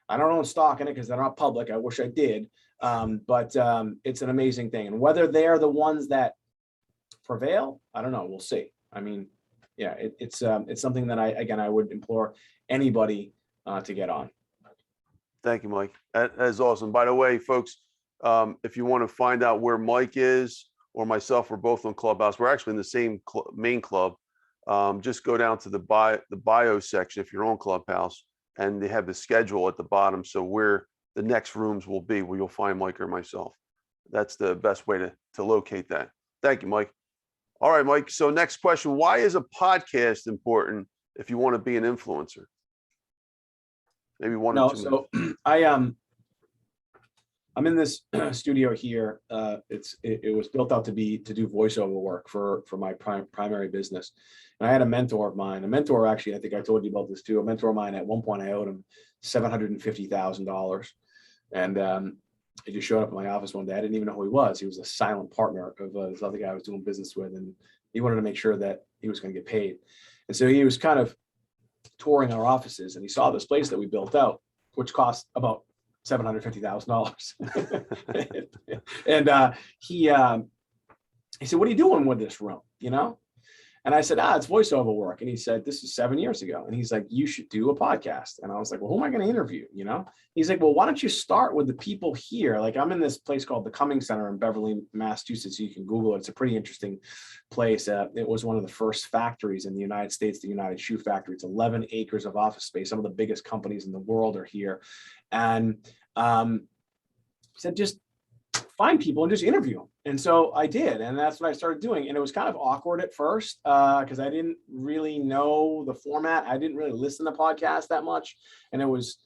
I don't own stock in it because they're not public. I wish I did. But it's an amazing thing. And whether they're the ones that prevail, I don't know. We'll see. I mean, yeah, it's something that I would implore anybody to get on. Thank you, Mike. That is awesome. By the way, folks, if you want to find out where Mike is or myself, we're both on Clubhouse. We're actually in the same main club. Just go down to the bio section if you're on Clubhouse, and they have the schedule at the bottom. So where the next rooms will be, where you'll find Mike or myself. That's the best way to locate that. Thank you, Mike. All right, Mike. So next question, why is a podcast important if you want to be an influencer? Maybe one or two. So I'm in this studio here. It was built out to do voiceover work for my primary business. And I had a mentor of mine, actually, I think I told you about this too. A mentor of mine, at one point I owed him $750,000. And he just showed up in my office one day. I didn't even know who he was. He was a silent partner of this other guy I was doing business with. And he wanted to make sure that he was going to get paid. And so he was kind of touring our offices, and he saw this place that we built out, which cost about $750,000. And he said, "What are you doing with this room?" And I said, "It's voiceover work." And he said, "This is 7 years ago." And he's like, "You should do a podcast." And I was like, "Well, who am I going to interview?" He's like, "Well, why don't you start with the people here?" Like, I'm in this place called the Cumming Center in Beverly, Massachusetts. You can Google it. It's a pretty interesting place. It was one of the first factories in the United States, the United Shoe Factory. It's 11 acres of office space. Some of the biggest companies in the world are here. And said, just find people and just interview them. And so I did. And that's what I started doing. And it was kind of awkward at first because I didn't really know the format. I didn't really listen to podcasts that much. And it was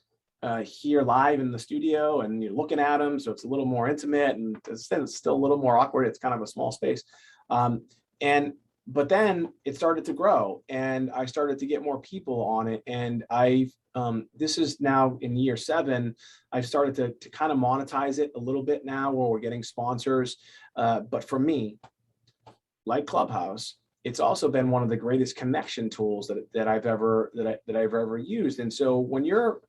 here live in the studio, and you're looking at them. So it's a little more intimate, and it's still a little more awkward. It's kind of a small space. But then it started to grow, and I started to get more people on it. And this is now in year 7. I've started to kind of monetize it a little bit now, where we're getting sponsors. But for me, like Clubhouse, it's also been one of the greatest connection tools that I've ever used. And so when you're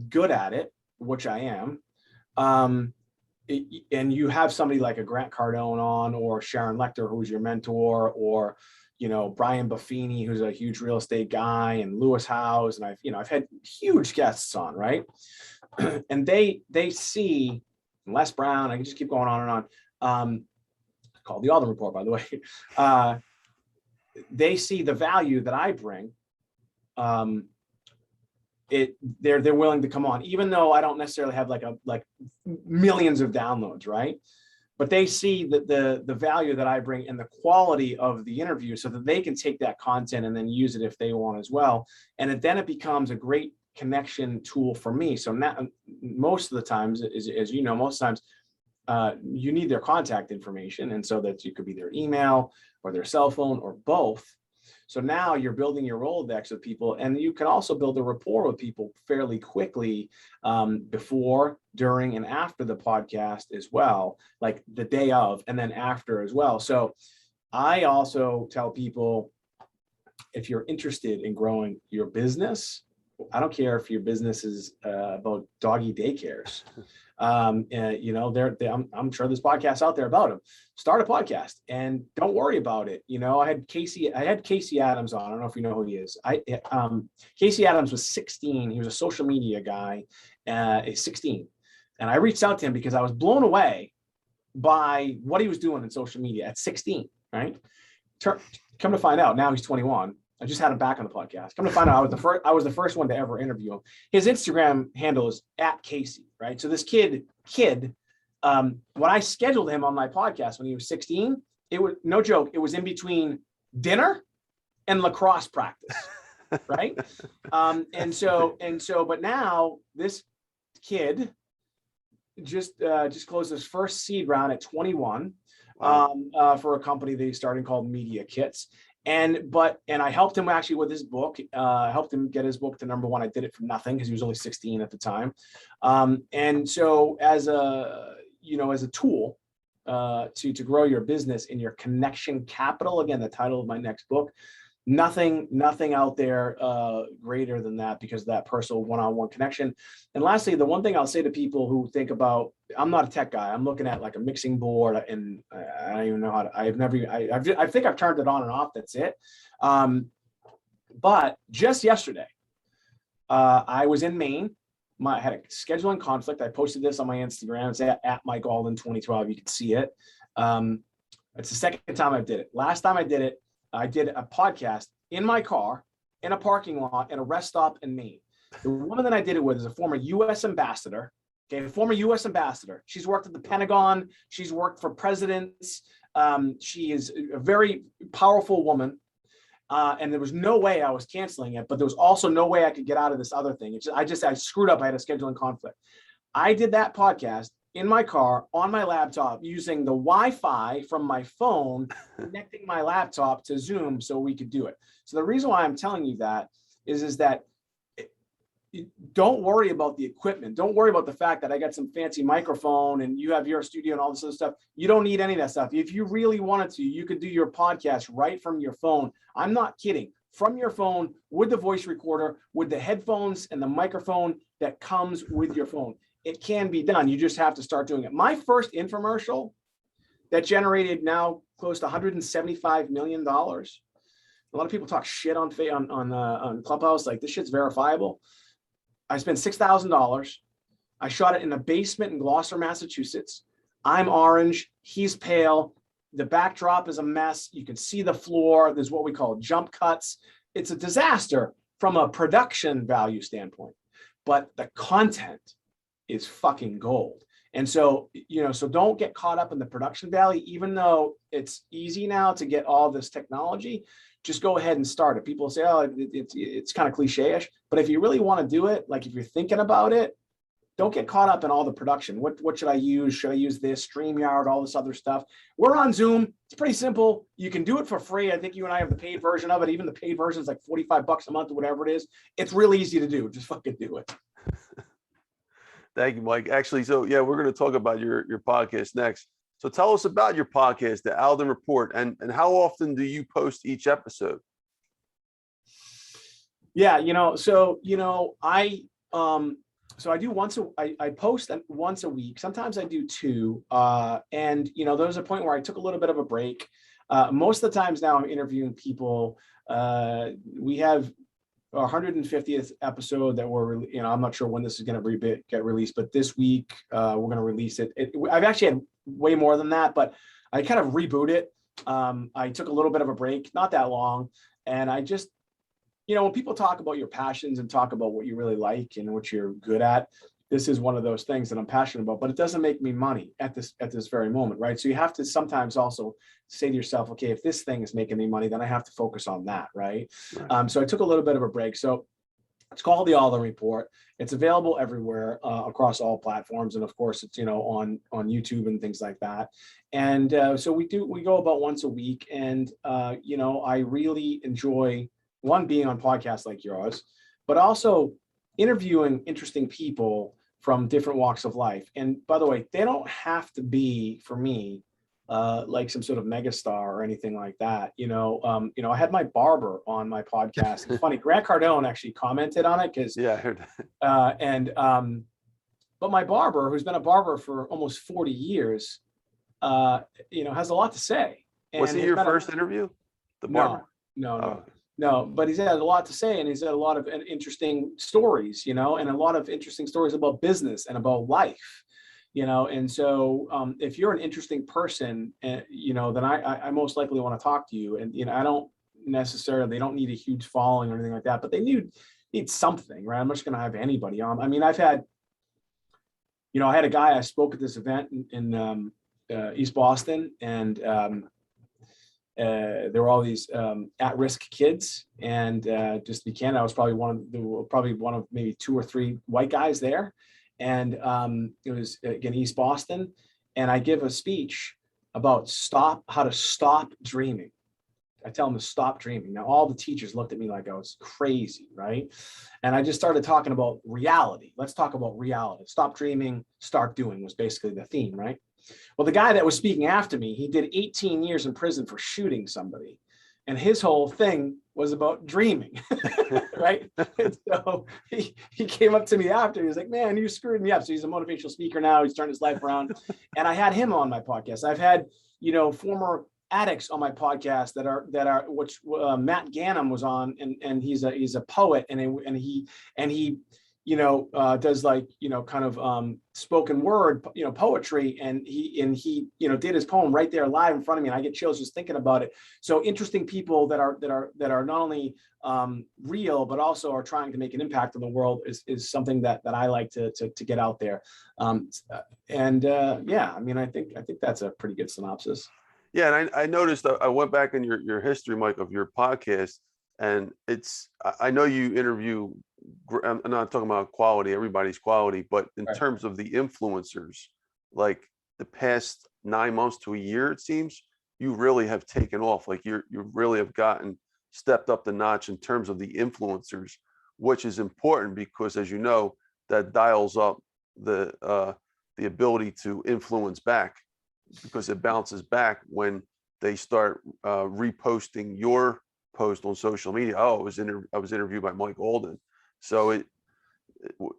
good at it, which I am, and you have somebody like a Grant Cardone on, or Sharon Lechter, who's your mentor, or Brian Buffini, who's a huge real estate guy, and Lewis Howes, and I've had huge guests on, right? And they see Les Brown. I can just keep going on and on. Called the Alden Report, by the way. They see the value that I bring. They're willing to come on, even though I don't necessarily have like millions of downloads, right? But they see the value that I bring and the quality of the interview, so that they can take that content and then use it if they want as well. And then it becomes a great connection tool for me. So now, most of the times, as you know, most times you need their contact information, and so that you could be their email or their cell phone or both. So now you're building your Rolodex with people, and you can also build a rapport with people fairly quickly before, during, and after the podcast as well, like the day of and then after as well. So I also tell people, if you're interested in growing your business, I don't care if your business is about doggy daycares. I'm sure there's podcasts out there about them. Start a podcast and don't worry about it. I had Casey Adams on. I don't know if you know who he is. Casey Adams was 16. He was a social media guy, 16. And I reached out to him because I was blown away by what he was doing in social media at 16, right? Come to find out, now he's 21. I just had him back on the podcast. Come to find out, I was the first one to ever interview him. His Instagram handle is @Casey, right? So this kid, when I scheduled him on my podcast when he was 16, it was no joke. It was in between dinner and lacrosse practice, right? But now this kid just closed his first seed round at 21 for a company that he's starting called Media Kits. And I helped him actually with his book. I helped him get his book to #1. I did it for nothing because he was only 16 at the time. And so as a tool to grow your business in your connection capital, again, the title of my next book, nothing out there greater than that, because of that personal one-on-one connection. And lastly, the one thing I'll say to people who think about, I'm not a tech guy. I'm looking at like a mixing board, and I don't even know how to, I think I've turned it on and off. That's it. But just yesterday, I was in Maine. I had a scheduling conflict. I posted this on my Instagram. It's at Mike Alden 2012. You can see it. It's the second time I did it. Last time I did it, I did a podcast in my car, in a parking lot, at a rest stop in Maine. The woman that I did it with is a former U.S. ambassador. Okay, a former U.S. ambassador. She's worked at the Pentagon. She's worked for presidents. She is a very powerful woman. And there was no way I was canceling it, but there was also no way I could get out of this other thing. I screwed up. I had a scheduling conflict. I did that podcast in my car on my laptop using the Wi-Fi from my phone, connecting my laptop to Zoom so we could do it. So the reason why I'm telling you that is that don't worry about the equipment. Don't worry about the fact that I got some fancy microphone and you have your studio and all this other stuff. You don't need any of that stuff. If you really wanted to, you could do your podcast right from your phone. I'm not kidding. From your phone, with the voice recorder, with the headphones and the microphone that comes with your phone. It can be done. You just have to start doing it. My first infomercial that generated now close to $175 million. A lot of people talk shit on Clubhouse, like this shit's verifiable. I spent $6,000. I shot it in a basement in Gloucester, Massachusetts. I'm orange. He's pale. The backdrop is a mess. You can see the floor. There's what we call jump cuts. It's a disaster from a production value standpoint, but the content is fucking gold. And so, so don't get caught up in the production value, even though it's easy now to get all this technology. Just go ahead and start it. People say, oh, it's kind of cliche-ish, but if you really want to do it, like if you're thinking about it, don't get caught up in all the production. What should I use? Should I use this, StreamYard, all this other stuff? We're on Zoom. It's pretty simple. You can do it for free. I think you and I have the paid version of it. Even the paid version is like $45 a month or whatever it is. It's really easy to do. Just fucking do it. Thank you, Mike. Actually, so yeah, we're going to talk about your podcast next. So tell us about your podcast, the Alden Report, and how often do you post each episode? Yeah, I do I post once a week. Sometimes I do two. And there was a point where I took a little bit of a break. Most of the times now I'm interviewing people. We have our 150th episode that I'm not sure when this is going to get released, but this week we're going to release it. I've actually had way more than that, but I kind of reboot it. I took a little bit of a break, not that long. And I just, when people talk about your passions and talk about what you really like and what you're good at, this is one of those things that I'm passionate about, but it doesn't make me money at this very moment, right? So you have to sometimes also say to yourself, okay, if this thing is making me money, then I have to focus on that, right? So I took a little bit of a break. So it's called the Alden Report. It's available everywhere across all platforms, and of course, it's on YouTube and things like that. And so we go about once a week, and I really enjoy being on podcasts like yours, but also interviewing interesting people from different walks of life. And by the way, they don't have to be, for me, like some sort of megastar or anything like that. I had my barber on my podcast. It's funny, Grant Cardone actually commented on it because I heard that. But my barber, who's been a barber for almost 40 years, has a lot to say. And was he your first interview? The barber? No. No, but he's had a lot to say, and he's had a lot of interesting stories, and a lot of interesting stories about business and about life, and so if you're an interesting person, then I most likely want to talk to you. And, I they don't need a huge following or anything like that, but they need something, right? I'm not just going to have anybody on. I mean, I had a guy, I spoke at this event in East Boston, and there were all these at-risk kids, and just to be candid, I was probably one of maybe two or three white guys there, and it was again East Boston, and I give a speech about how to stop dreaming. I tell them to stop dreaming. Now all the teachers looked at me like I was crazy, right? And I just started talking about reality. Let's talk about reality. Stop dreaming, start doing was basically the theme, right? Well, the guy that was speaking after me, he did 18 years in prison for shooting somebody. And his whole thing was about dreaming, right? And so he came up to me after. He was like, man, you screwed me up. So he's a motivational speaker now. He's turned his life around. And I had him on my podcast. I've had, former addicts on my podcast that are which Matt Gannum was on, and he's a poet, and he does like, kind of spoken word, poetry. And he did his poem right there live in front of me. And I get chills just thinking about it. So interesting people that are not only real, but also are trying to make an impact on the world is something that I like to get out there. I think that's a pretty good synopsis. Yeah. And I noticed, I went back in your history, Mike, of your podcast, and I know you interview, I'm not talking about quality, everybody's quality, but in terms of the influencers, like the past 9 months to a year, it seems you really have taken off. Like you really have stepped up the notch in terms of the influencers, which is important because, as you know, that dials up the ability to influence back, because it bounces back when they start reposting your post on social media. Oh, I was interviewed by Mike Alden. So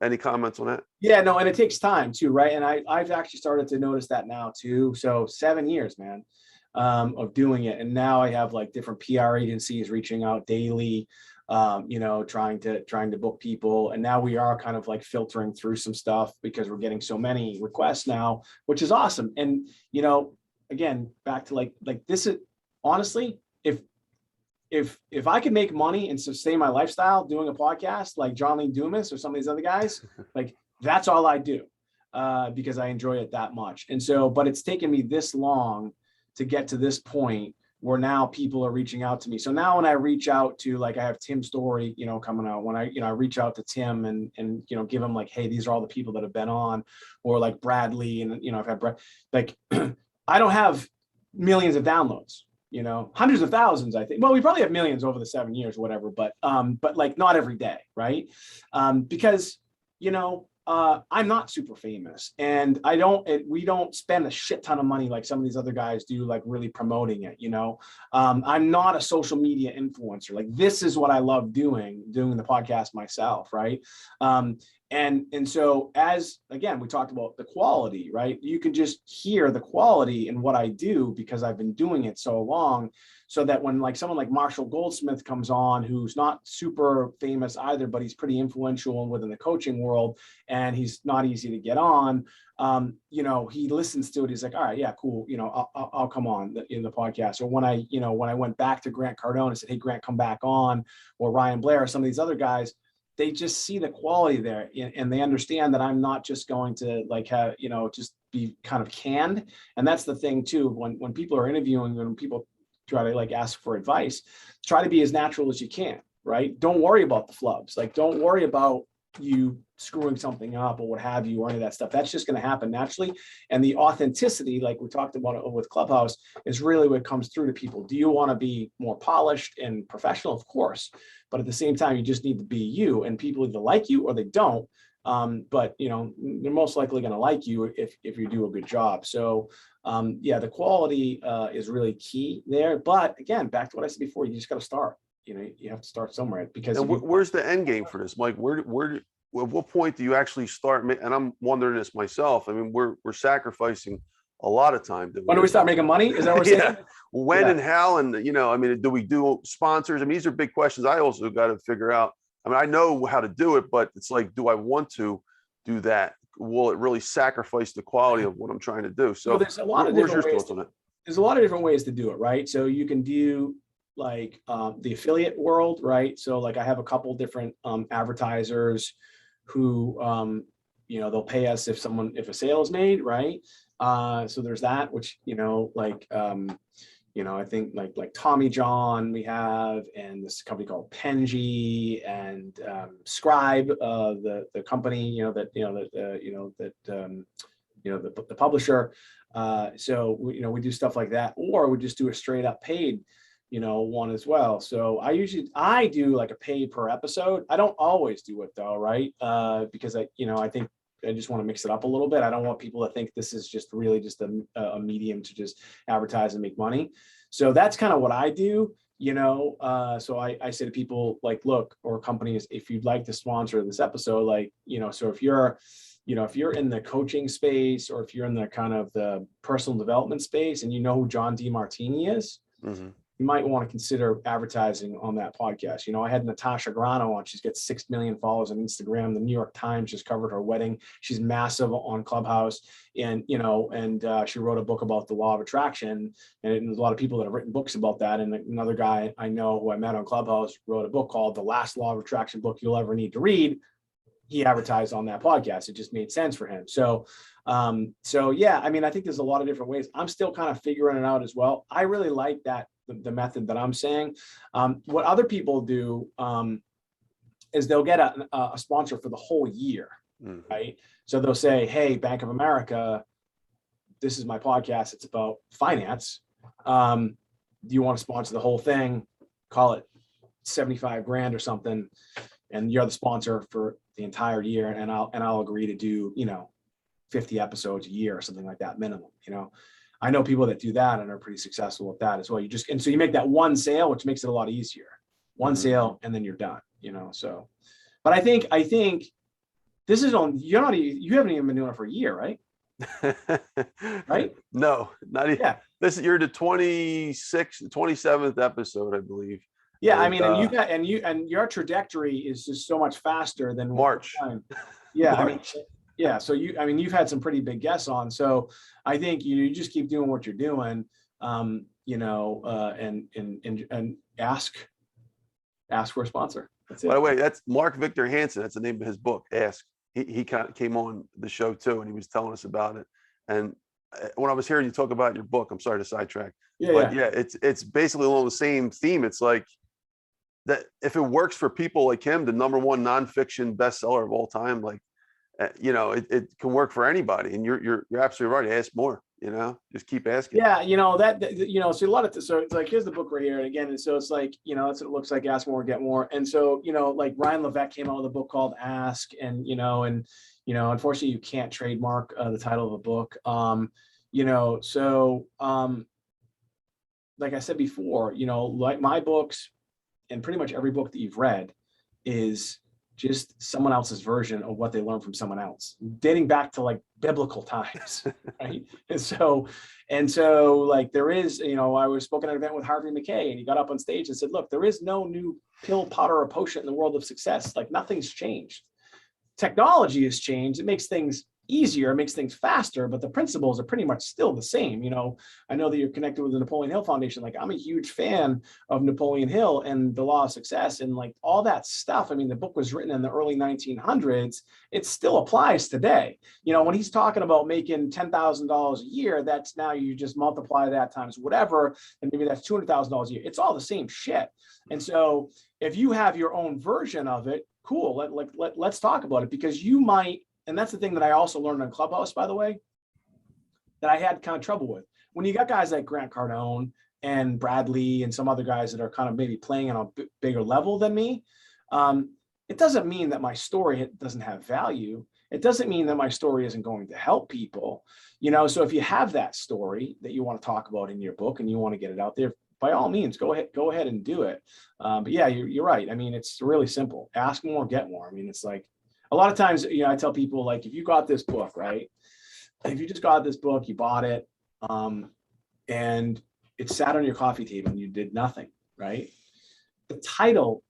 any comments on that? Yeah, no, and it takes time too, right? And I've actually started to notice that now too. So 7 years, man, of doing it. And now I have like different PR agencies reaching out daily, trying to book people. And now we are kind of like filtering through some stuff because we're getting so many requests now, which is awesome. And, again, back to like this is honestly, if I could make money and sustain my lifestyle doing a podcast like John Lee Dumas or some of these other guys, like that's all I do, because I enjoy it that much. And so, but it's taken me this long to get to this point where now people are reaching out to me. So now when I reach out to, like, I have Tim Story, coming out, when I reach out to Tim and give him like, hey, these are all the people that have been on, or like Bradley, and I've had Brad, like, I don't have millions of downloads, hundreds of thousands, I think. Well, we probably have millions over the 7 years, whatever, but like not every day, right? Because, I'm not super famous, and we don't spend a shit ton of money like some of these other guys do, like really promoting it, you know. I'm not a social media influencer. Like, this is what I love doing the podcast myself, right? And so, as again, we talked about the quality, right? You can just hear the quality in what I do because I've been doing it so long, so that when like someone like Marshall Goldsmith comes on, who's not super famous either, but he's pretty influential within the coaching world, and he's not easy to get on, you know, he listens to it. He's like, all right, yeah, cool. You know, I'll come on in the podcast. Or when I went back to Grant Cardone and said, hey, Grant, come back on, or Ryan Blair, or some of these other guys, they just see the quality there, and they understand that I'm not just going to like have, you know, just be kind of canned. And that's the thing too, when people are interviewing, when people try to like ask for advice, try to be as natural as you can, right? Don't worry about the flubs. Like, don't worry about you screwing something up or what have you, or any of that stuff. That's just going to happen naturally. And the authenticity, like we talked about it with Clubhouse, is really what comes through to people. Do you want to be more polished and professional? Of course. But at the same time, you just need to be you, and people either like you or they don't. But you know, they're most likely going to like you if you do a good job. So yeah, the quality is really key there. But again, back to what I said before, you just got to start. You know, you have to start somewhere, because where's the end game for this, Mike? At what point do you actually start? And I'm wondering this myself. I mean, we're sacrificing a lot of time. When do we start making money? Is that what we're saying? When and how? And, you know, I mean, do we do sponsors? I mean, these are big questions I also got to figure out. I mean, I know how to do it, but it's like, do I want to do that? Will it really sacrifice the quality of what I'm trying to do? So there's a lot of where's different your ways thoughts on it? There's a lot of different ways to do it, right? So you can do like the affiliate world, right? So like I have a couple different advertisers who, you know, they'll pay us if a sale is made, right? So there's that, which, you know, like, you know, I think like Tommy John we have, and this company called Penji, and Scribe, the company, the publisher. So we do stuff like that, or we just do a straight up paid, you know, one as well. So I do like a pay per episode. I don't always do it though, right? Because I think I just want to mix it up a little bit. I don't want people to think this is just really just a medium to just advertise and make money. So that's kind of what I do, you know. So I say to people like, look, or companies, if you'd like to sponsor this episode, like, you know, so if you're in the coaching space, or if you're in the kind of the personal development space, and you know who John DeMartini is, you might want to consider advertising on that podcast. You know, I had Natasha Grano on. She's got 6 million followers on Instagram. The New York Times just covered her wedding. She's massive on Clubhouse, and she wrote a book about the law of attraction. And there's a lot of people that have written books about that. And another guy I know who I met on Clubhouse wrote a book called The Last Law of Attraction Book You'll Ever Need to Read. He advertised on that podcast. It just made sense for him. So yeah, I mean, I think there's a lot of different ways. I'm still kind of figuring it out as well. I really like that, the method that I'm saying. What other people do is they'll get a sponsor for the whole year, right? So they'll say, hey, Bank of America, this is my podcast. It's about finance. Do you want to sponsor the whole thing? Call it 75 grand or something. And you're the sponsor for the entire year. And I'll agree to do, 50 episodes a year or something like that minimum, I know people that do that and are pretty successful with that as well. So you make that one sale, which makes it a lot easier. One sale, and then you're done, so. But I think this is you haven't even been doing it for a year, right? Right? No, not even. Yeah. You're the 27th episode, I believe. Yeah, I mean, and your trajectory is just so much faster than March. Yeah, March. So you've had some pretty big guests on. So I think you just keep doing what you're doing, and ask for a sponsor. That's it. By the way, that's Mark Victor Hansen. That's the name of his book, Ask. He kind of came on the show too, and he was telling us about it. And when I was hearing you talk about your book, I'm sorry to sidetrack. Yeah, it's basically along the same theme. It's like that if it works for people like him, the #1 nonfiction bestseller of all time, like, it can work for anybody. And you're absolutely right. Ask more. just keep asking. Yeah, so a lot of so it's like, here's the book right here, and again, and so it's like, that's what it looks like: ask more, get more. And so, like Ryan Levesque came out with a book called Ask, and unfortunately you can't trademark the title of a book. Like I said before, like my books and pretty much every book that you've read is just someone else's version of what they learned from someone else, dating back to like biblical times, right? And so like there is, I was spoken at an event with Harvey McKay, and he got up on stage and said, look, there is no new pill, powder, or potion in the world of success. Like nothing's changed. Technology has changed. It makes things easier, it makes things faster, but the principles are pretty much still the same. I know that you're connected with the Napoleon Hill Foundation. Like I'm a huge fan of Napoleon Hill and the law of success and like all that stuff. I mean, the book was written in the early 1900s. It still applies today. When he's talking about making $10,000 a year, that's now you just multiply that times whatever, and maybe that's $200,000 a year. It's all the same shit. And so if you have your own version of it, cool. Let's talk about it, because you might. And that's the thing that I also learned on Clubhouse, by the way, that I had kind of trouble with. When you got guys like Grant Cardone and Bradley and some other guys that are kind of maybe playing on a bigger level than me, it doesn't mean that my story doesn't have value. It doesn't mean that my story isn't going to help people. So if you have that story that you want to talk about in your book and you want to get it out there, by all means, go ahead and do it. But yeah, you're right. I mean, it's really simple. Ask more, get more. I mean, it's like, a lot of times, I tell people, like, if you got this book, right? If you just got this book, you bought it, and it sat on your coffee table and you did nothing, right? The title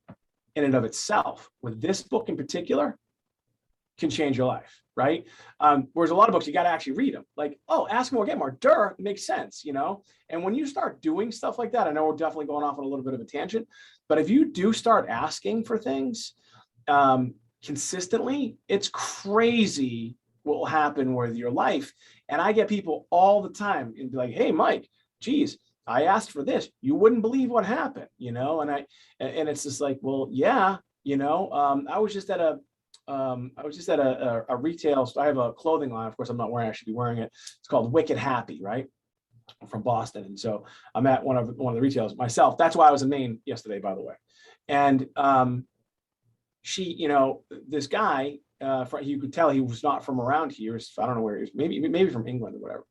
in and of itself, with this book in particular, can change your life, right? Whereas a lot of books, you got to actually read them. Like, oh, ask more, get more. It makes sense, And when you start doing stuff like that, I know we're definitely going off on a little bit of a tangent, but if you do start asking for things, consistently, it's crazy what will happen with your life. And I get people all the time and be like, hey, Mike, geez, I asked for this. You wouldn't believe what happened, and it's just like, well, yeah, I was just at a retail. So I have a clothing line. Of course, I'm not wearing, I should be wearing it. It's called Wicked Happy, right? From Boston. And so I'm at one of the retailers myself. That's why I was in Maine yesterday, by the way. And, she, this guy, you could tell he was not from around here. I don't know where he was, maybe from England or whatever.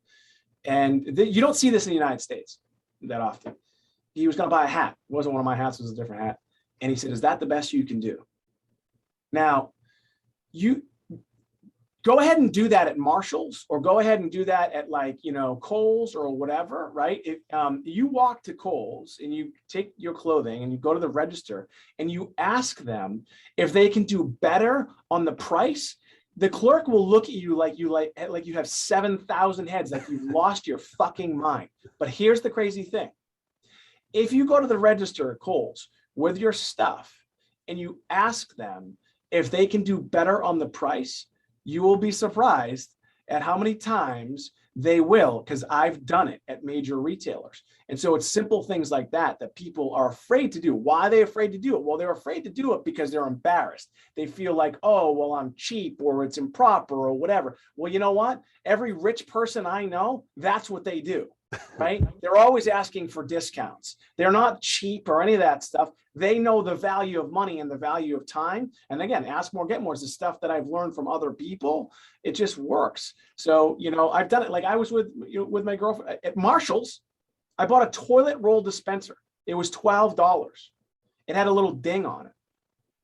And you don't see this in the United States that often. He was going to buy a hat. It wasn't one of my hats, it was a different hat. And he said, is that the best you can do? Now, you go ahead and do that at Marshall's, or go ahead and do that at Kohl's or whatever, right? If you walk to Kohl's and you take your clothing and you go to the register and you ask them if they can do better on the price, the clerk will look at you like you have 7,000 heads, like you've lost your fucking mind. But here's the crazy thing. If you go to the register at Kohl's with your stuff and you ask them if they can do better on the price, you will be surprised at how many times they will, because I've done it at major retailers. And so it's simple things like that people are afraid to do. Why are they afraid to do it? Well, they're afraid to do it because they're embarrassed. They feel like, oh, well, I'm cheap, or it's improper, or whatever. Well, you know what? Every rich person I know, that's what they do, right? They're always asking for discounts. They're not cheap or any of that stuff. They know the value of money and the value of time. And again, ask more, get more is the stuff that I've learned from other people. It just works. So, I've done it. Like I was with my girlfriend at Marshall's. I bought a toilet roll dispenser. It was $12. It had a little ding on it.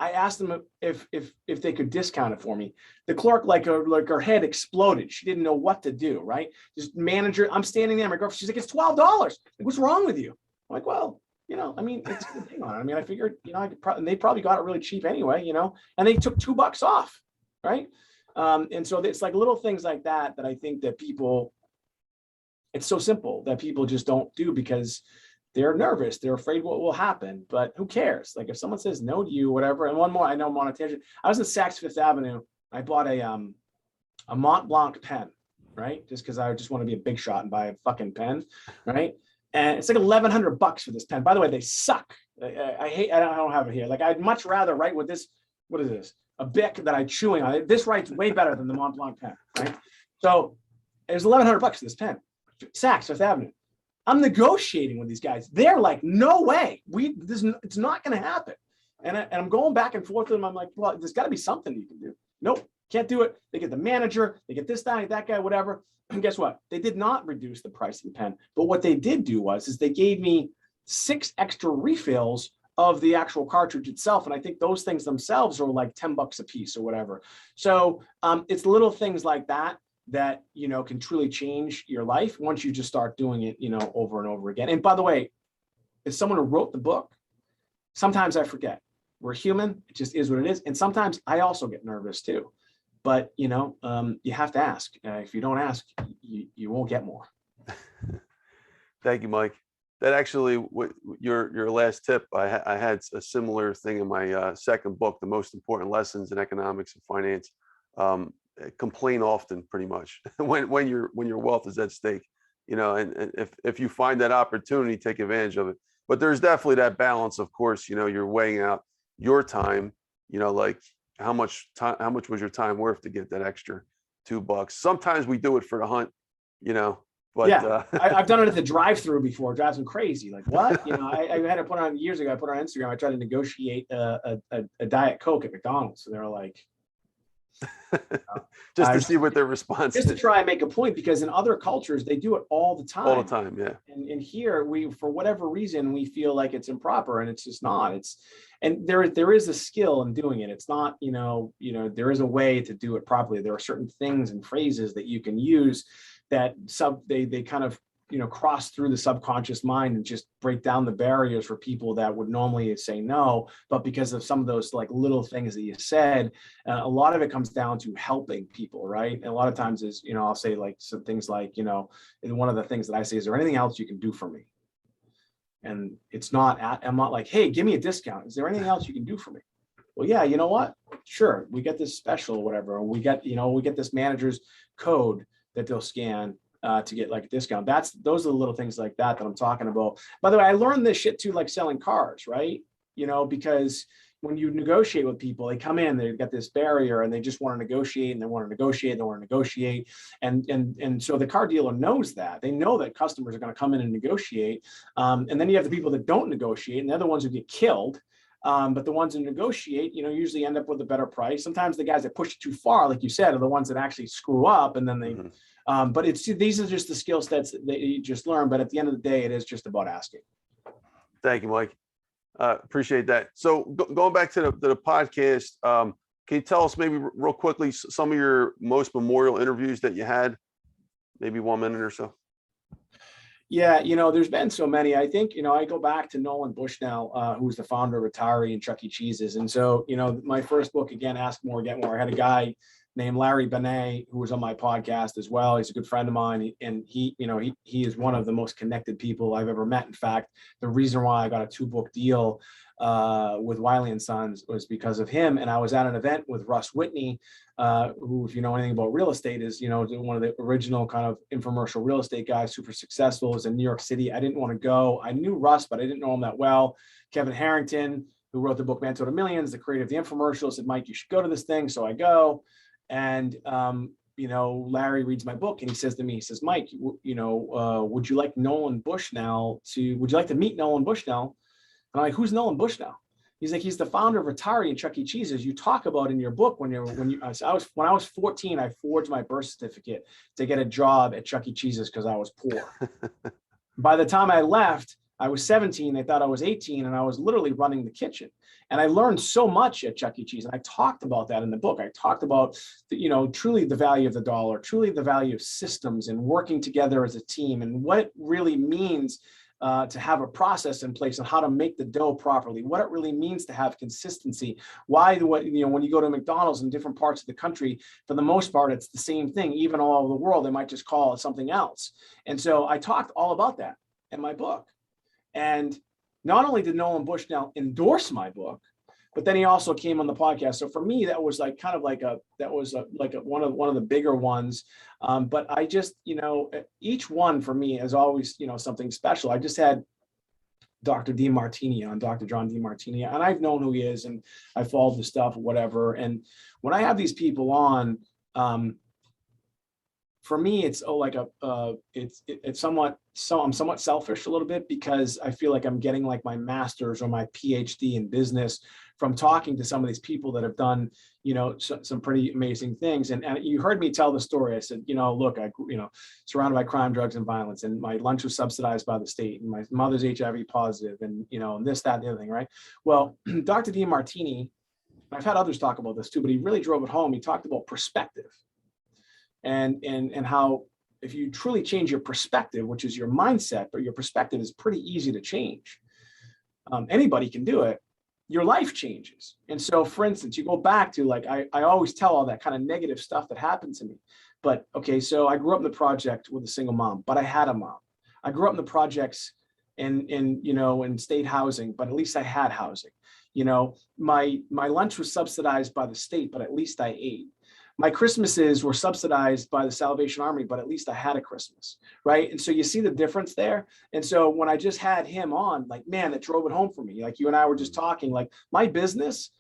I asked them if they could discount it for me. The clerk, like her head exploded. She didn't know what to do, right? Just manager, I'm standing there, my girlfriend, she's like, it's $12. Like, what's wrong with you? I'm like, well, it's a thing on it. I mean, I figured, and they probably got it really cheap anyway, and they took $2 off, right? And so it's like little things like that I think that people, it's so simple that people just don't do because they're nervous. They're afraid what will happen, but who cares? Like if someone says no to you, whatever. And one more, I know I'm on a tangent. I was in Saks Fifth Avenue. I bought a Mont Blanc pen, right? Just because I just want to be a big shot and buy a fucking pen, right? And it's like $1,100 for this pen. By the way, they suck. I don't have it here. Like I'd much rather write with this. What is this? A Bic that I'm chewing on. This writes way better than the Mont Blanc pen, right? So it was $1,100 for this pen. Saks, Fifth Avenue. I'm negotiating with these guys. They're like, no way. It's not going to happen. And I'm going back and forth with them. I'm like, well, there's got to be something you can do. Nope, can't do it. They get the manager, they get this guy, that guy, whatever. And guess what? They did not reduce the price of the pen. But what they did do is they gave me 6 extra refills of the actual cartridge itself. And I think those things themselves are like $10 a piece or whatever. So it's little things like that can truly change your life once you just start doing it, over and over again. And by the way, as someone who wrote the book, sometimes I forget. We're human. It just is what it is. And sometimes I also get nervous too. But, you have to ask. If you don't ask, you won't get more. Thank you, Mike. That actually, your last tip, I had a similar thing in my second book, The Most Important Lessons in Economics and Finance. Complain often, pretty much, when your wealth is at stake, and if you find that opportunity, take advantage of it. But there's definitely that balance, of course. You're weighing out your time, like how much was your time worth to get that extra $2? Sometimes we do it for the hunt, but yeah, I've done it at the drive-through before. It drives them crazy. Like, what? I had to put on years ago. I put on Instagram. I tried to negotiate a Diet Coke at McDonald's. So they're like, just to see what their response is. Just to try and make a point, because in other cultures they do it all the time. All the time, yeah. And here we, for whatever reason, we feel like it's improper, and it's just not. And there is a skill in doing it. It's not, there is a way to do it properly. There are certain things and phrases that you can use that they kind of cross through the subconscious mind and just break down the barriers for people that would normally say no. But because of some of those like little things that you said, a lot of it comes down to helping people, right? And a lot of times is, I'll say like some things like, and one of the things that I say, is there anything else you can do for me? And I'm not like, hey, give me a discount. Is there anything else you can do for me? Well, yeah, you know what? Sure. We get this special or whatever. Or we get this manager's code that they'll scan to get like a discount. Those are the little things like that I'm talking about. By the way, I learned this shit too, like selling cars, right? Because when you negotiate with people, they come in, they've got this barrier and they just want to negotiate and they want to negotiate and they want to negotiate. And so the car dealer knows that. They know that customers are going to come in and negotiate. And then you have the people that don't negotiate, and they're the ones who get killed. But the ones that negotiate, usually end up with a better price. Sometimes the guys that push it too far, like you said, are the ones that actually screw up, and then they. But these are just the skill sets that you just learn. But at the end of the day, it is just about asking. Thank you, Mike. Appreciate that. So going back to the podcast, can you tell us maybe real quickly some of your most memorable interviews that you had? Maybe 1 minute or so. Yeah, there's been so many. I think, I go back to Nolan Bushnell, who's the founder of Atari and Chuck E. Cheese's. And so, my first book, again, Ask More, Get More. I had a guy named Larry Benet, who was on my podcast as well. He's a good friend of mine. And he is one of the most connected people I've ever met. In fact, the reason why I got a 2-book deal with Wiley & Sons was because of him. And I was at an event with Russ Whitney, who, if you know anything about real estate, is, one of the original kind of infomercial real estate guys, super successful, was in New York City. I didn't want to go. I knew Russ, but I didn't know him that well. Kevin Harrington, who wrote the book Mentor to Millions, the creator of the infomercials, said, Mike, you should go to this thing. So I go. And, Larry reads my book and he says to me, he says, Mike, would you like Nolan Bushnell would you like to meet Nolan Bushnell? And I'm like, who's Nolan Bushnell? He's like, he's the founder of Atari and Chuck E. Cheese's. You talk about in your book when I was 14, I forged my birth certificate to get a job at Chuck E. Cheese's because I was poor. By the time I left, I was 17. They thought I was 18, and I was literally running the kitchen. And I learned so much at Chuck E. Cheese. And I talked about that in the book. I talked about, truly the value of the dollar, truly the value of systems and working together as a team, and what it really means to have a process in place on how to make the dough properly, what it really means to have consistency. When you go to McDonald's in different parts of the country, for the most part, it's the same thing. Even all over the world, they might just call it something else. And so I talked all about that in my book. And not only did Nolan Bushnell endorse my book, but then he also came on the podcast. So for me, that was like kind of like one of the bigger ones. But I just, each one for me is always, something special. I just had Dr. DeMartini on, Dr. John DeMartini, and I've known who he is, and I followed the stuff, whatever. And when I have these people on, for me, it's it's somewhat, I'm somewhat selfish a little bit, because I feel like I'm getting like my master's or my PhD in business from talking to some of these people that have done, some pretty amazing things. And you heard me tell the story. I said, look, surrounded by crime, drugs, and violence, and my lunch was subsidized by the state, and my mother's HIV positive, and, and this, that, and the other thing, right? Well, Dr. Demartini, I've had others talk about this too, but he really drove it home. He talked about perspective and how if you truly change your perspective, which is your mindset, but your perspective is pretty easy to change. Anybody can do it. Your life changes. And so, for instance, you go back to like, I always tell all that kind of negative stuff that happened to me. But okay, so I grew up in the project with a single mom, but I had a mom. I grew up in the projects in state housing, but at least I had housing. My lunch was subsidized by the state, but at least I ate. My Christmases were subsidized by the Salvation Army, but at least I had a Christmas, right? And so you see the difference there. And so when I just had him on, like, man, it drove it home for me. Like you and I were just talking, like my business,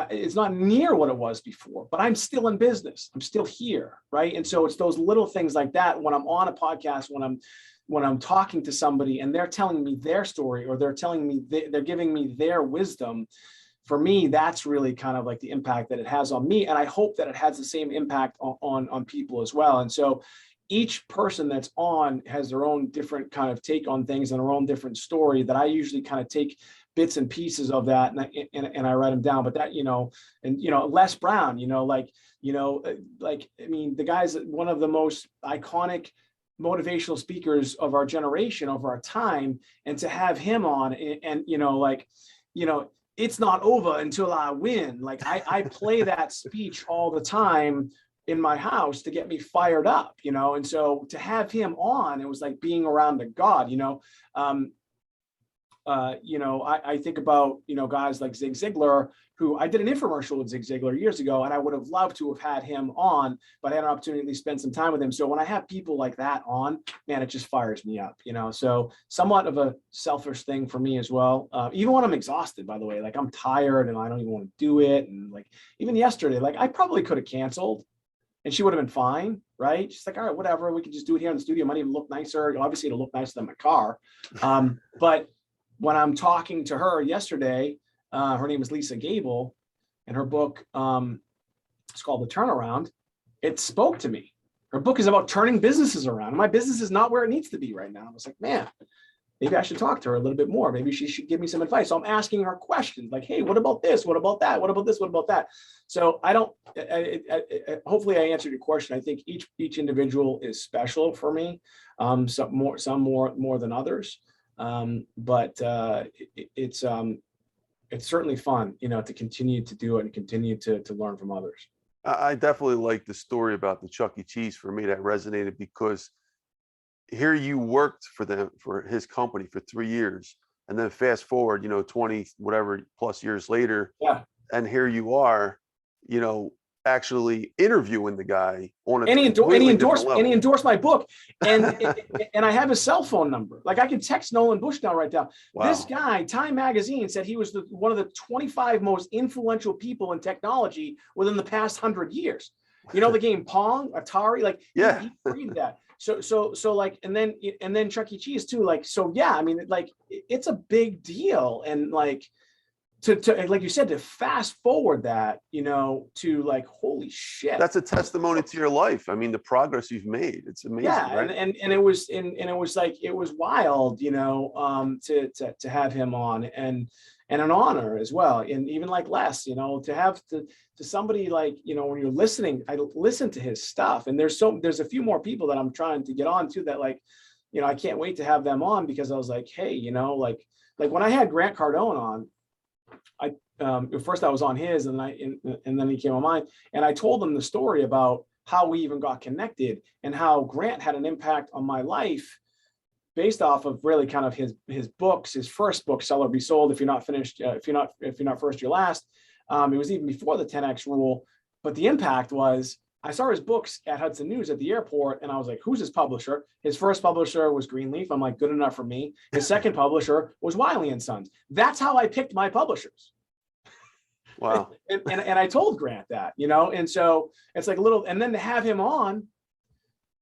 it's not near what it was before, but I'm still in business. I'm still here, right? And so it's those little things like that when I'm on a podcast, when I'm talking to somebody and they're telling me their story, or they're telling me, they're giving me their wisdom. For me, that's really kind of like the impact that it has on me. And I hope that it has the same impact on people as well. And so each person that's on has their own different kind of take on things and their own different story that I usually kind of take bits and pieces of that and I write them down. But that, Les Brown, I mean, the guy's one of the most iconic motivational speakers of our generation, of our time, and to have him on and it's not over until I win. Like I play that speech all the time in my house to get me fired up, and so to have him on, it was like being around a god, I think about, guys like Zig Ziglar, who I did an infomercial with Zig Ziglar years ago, and I would have loved to have had him on, but I had an opportunity to at least spend some time with him. So when I have people like that on, man, it just fires me up, so somewhat of a selfish thing for me as well. Even when I'm exhausted, by the way, like I'm tired and I don't even want to do it. And like, even yesterday, like I probably could have canceled and she would have been fine, right? She's like, all right, whatever, we can just do it here in the studio. It might even look nicer. Obviously it'll look nicer than my car. But when I'm talking to her yesterday, her name is Lisa Gable, and her book, it's called The Turnaround. It spoke to me. Her book is about turning businesses around. My business is not where it needs to be right now. I was like, man, maybe I should talk to her a little bit more. Maybe she should give me some advice. So I'm asking her questions like, hey, what about this? What about that? What about this? What about that? So hopefully I answered your question. I think each individual is special for me. Some more than others. But it's certainly fun, to continue to do it and continue to learn from others. I definitely like the story about the Chuck E. Cheese. For me, that resonated because here you worked for his company for 3 years, and then fast forward, 20 whatever plus years later, yeah, and here you are, actually interviewing the guy on and he endorsed my book, and and I have his cell phone number. Like I can text Nolan Bushnell right now. Wow. This guy, Time Magazine, said he was one of the 25 most influential people in technology within the past 100 years. The game Pong, Atari, like yeah, he created that. So like, and then Chuck E. Cheese too. Like, so yeah, I mean, like it's a big deal, and like. To like you said, to fast forward that, to like, holy shit. That's a testimony to your life. I mean, the progress you've made. It's amazing. Yeah, right? and it was like, it was wild, to have him on and an honor as well. And even like Les, to have to somebody like, when you're listening, I listen to his stuff, and there's a few more people that I'm trying to get on to that, like, I can't wait to have them on, because I was like, hey, like when I had Grant Cardone on, first I was on his, and then he came on mine, and I told him the story about how we even got connected and how Grant had an impact on my life based off of really kind of his books. His first book, Sell or Be Sold. If you're not finished, if you're not first, you're last. It was even before the 10X rule, but the impact was, I saw his books at Hudson News at the airport, and I was like, who's his publisher? His first publisher was Greenleaf. I'm like, good enough for me. His second publisher was Wiley & Sons. That's how I picked my publishers. Wow. And I told Grant that, and so it's like a little, and then to have him on,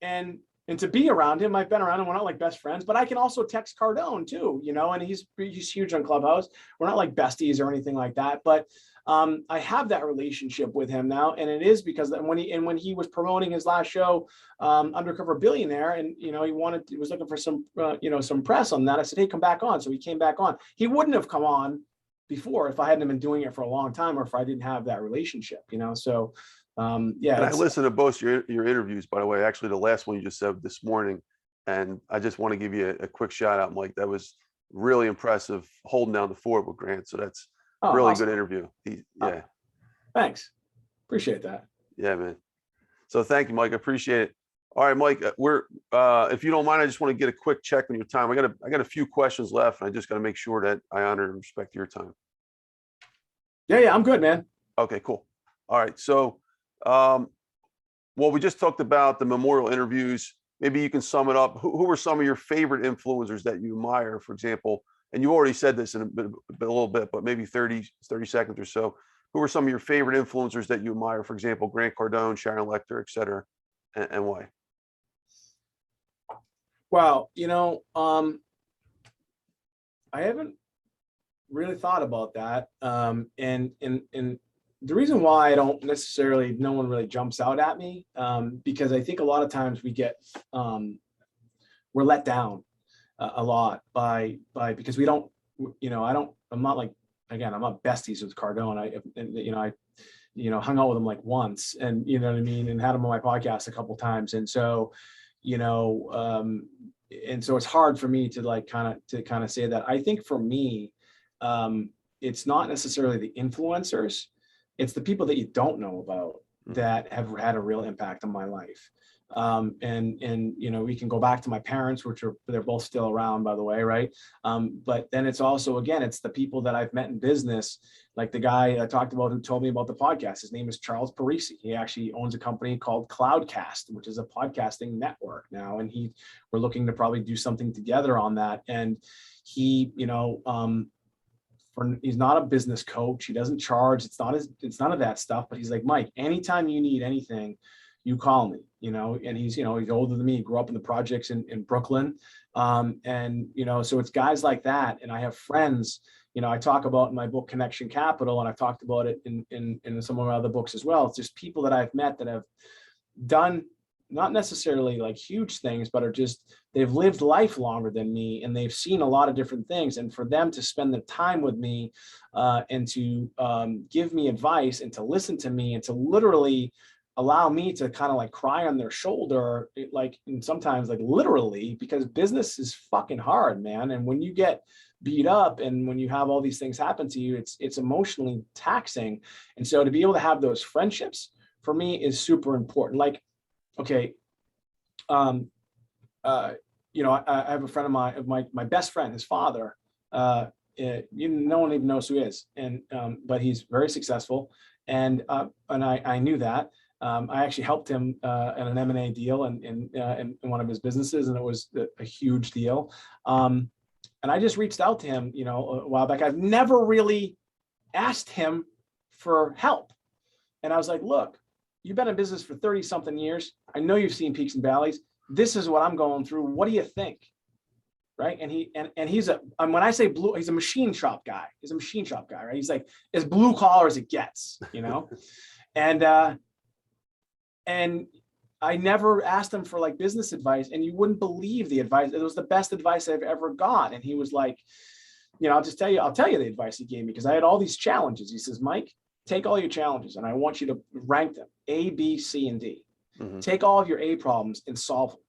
and to be around him. I've been around him. We're not like best friends, but I can also text Cardone too, you know, and he's huge on Clubhouse. We're not like besties or anything like that, but I have that relationship with him now. And it is because when he was promoting his last show, Undercover Billionaire, and, you know, he was looking for some, some press on that. I said, hey, come back on. So he came back on. He wouldn't have come on before if I hadn't been doing it for a long time, or if I didn't have that relationship, you know? So yeah. And I listened to both your interviews, by the way. Actually, the last one you just said this morning, and I just want to give you a quick shout out, Mike. That was really impressive, holding down the fort with Grant. So that's really awesome. good interview. Yeah. Thanks. Appreciate that. Yeah, man. So thank you, Mike. I appreciate it. All right, Mike. We're if you don't mind, I just want to get a quick check on your time. I got a few questions left, and I just got to make sure that I honor and respect your time. Yeah, I'm good, man. Okay, cool. All right. So well, we just talked about the memorial interviews. Maybe you can sum it up. Who are some of your favorite influencers that you admire, for example? And you already said this in a little bit, but maybe 30 seconds or so. Who are some of your favorite influencers that you admire? For example, Grant Cardone, Sharon Lechter, et cetera, and why? Wow. You know, I haven't really thought about that. And the reason why I don't necessarily, no one really jumps out at me, because I think a lot of times we get, we're let down a lot by because we don't, you know, I'm not like, again, I'm not besties with Cardone. I hung out with him like once, and you know what I mean, and had him on my podcast a couple times. And so, you know, and so it's hard for me to kind of say that. I think for me, it's not necessarily the influencers. It's the people that you don't know about that have had a real impact on my life. And you know, we can go back to my parents, they're both still around, by the way, right? But then it's also, again, it's the people that I've met in business, like the guy I talked about who told me about the podcast. His name is Charles Parisi. He actually owns a company called Cloudcast, which is a podcasting network now, and we're looking to probably do something together on that. And he, you know, he's not a business coach. He doesn't charge. It's none of that stuff. But he's like, Mike, anytime you need anything, you call me, you know. And he's, you know, he's older than me. He grew up in the projects in Brooklyn. And, you know, so it's guys like that. And I have friends, you know, I talk about in my book, Connection Capital, and I've talked about it in some of my other books as well. It's just people that I've met that have done not necessarily like huge things, but are just, they've lived life longer than me, and they've seen a lot of different things. And for them to spend their time with me and to give me advice and to listen to me and to literally allow me to kind of like cry on their shoulder, and sometimes like literally, because business is fucking hard, man. And when you get beat up and when you have all these things happen to you, it's emotionally taxing. And so to be able to have those friendships for me is super important. Like, okay, you know, I have a friend of mine, my best friend, his father, no one even knows who he is, and but he's very successful, and I knew that. I actually helped him in an M&A deal in one of his businesses, and it was a huge deal. And I just reached out to him, you know, a while back. I've never really asked him for help, and I was like, look, you've been in business for 30 something years. I know you've seen peaks and valleys. This is what I'm going through. What do you think? Right. And he's when I say blue, he's a machine shop guy. He's a machine shop guy, right? He's like as blue collar as it gets, you know? And I never asked him for like business advice, and you wouldn't believe the advice. It was the best advice I've ever got. And he was like, you know, I'll tell you the advice he gave me, because I had all these challenges. He says, Mike, take all your challenges and I want you to rank them A, B, C, and D. Mm-hmm. Take all of your A problems and solve them.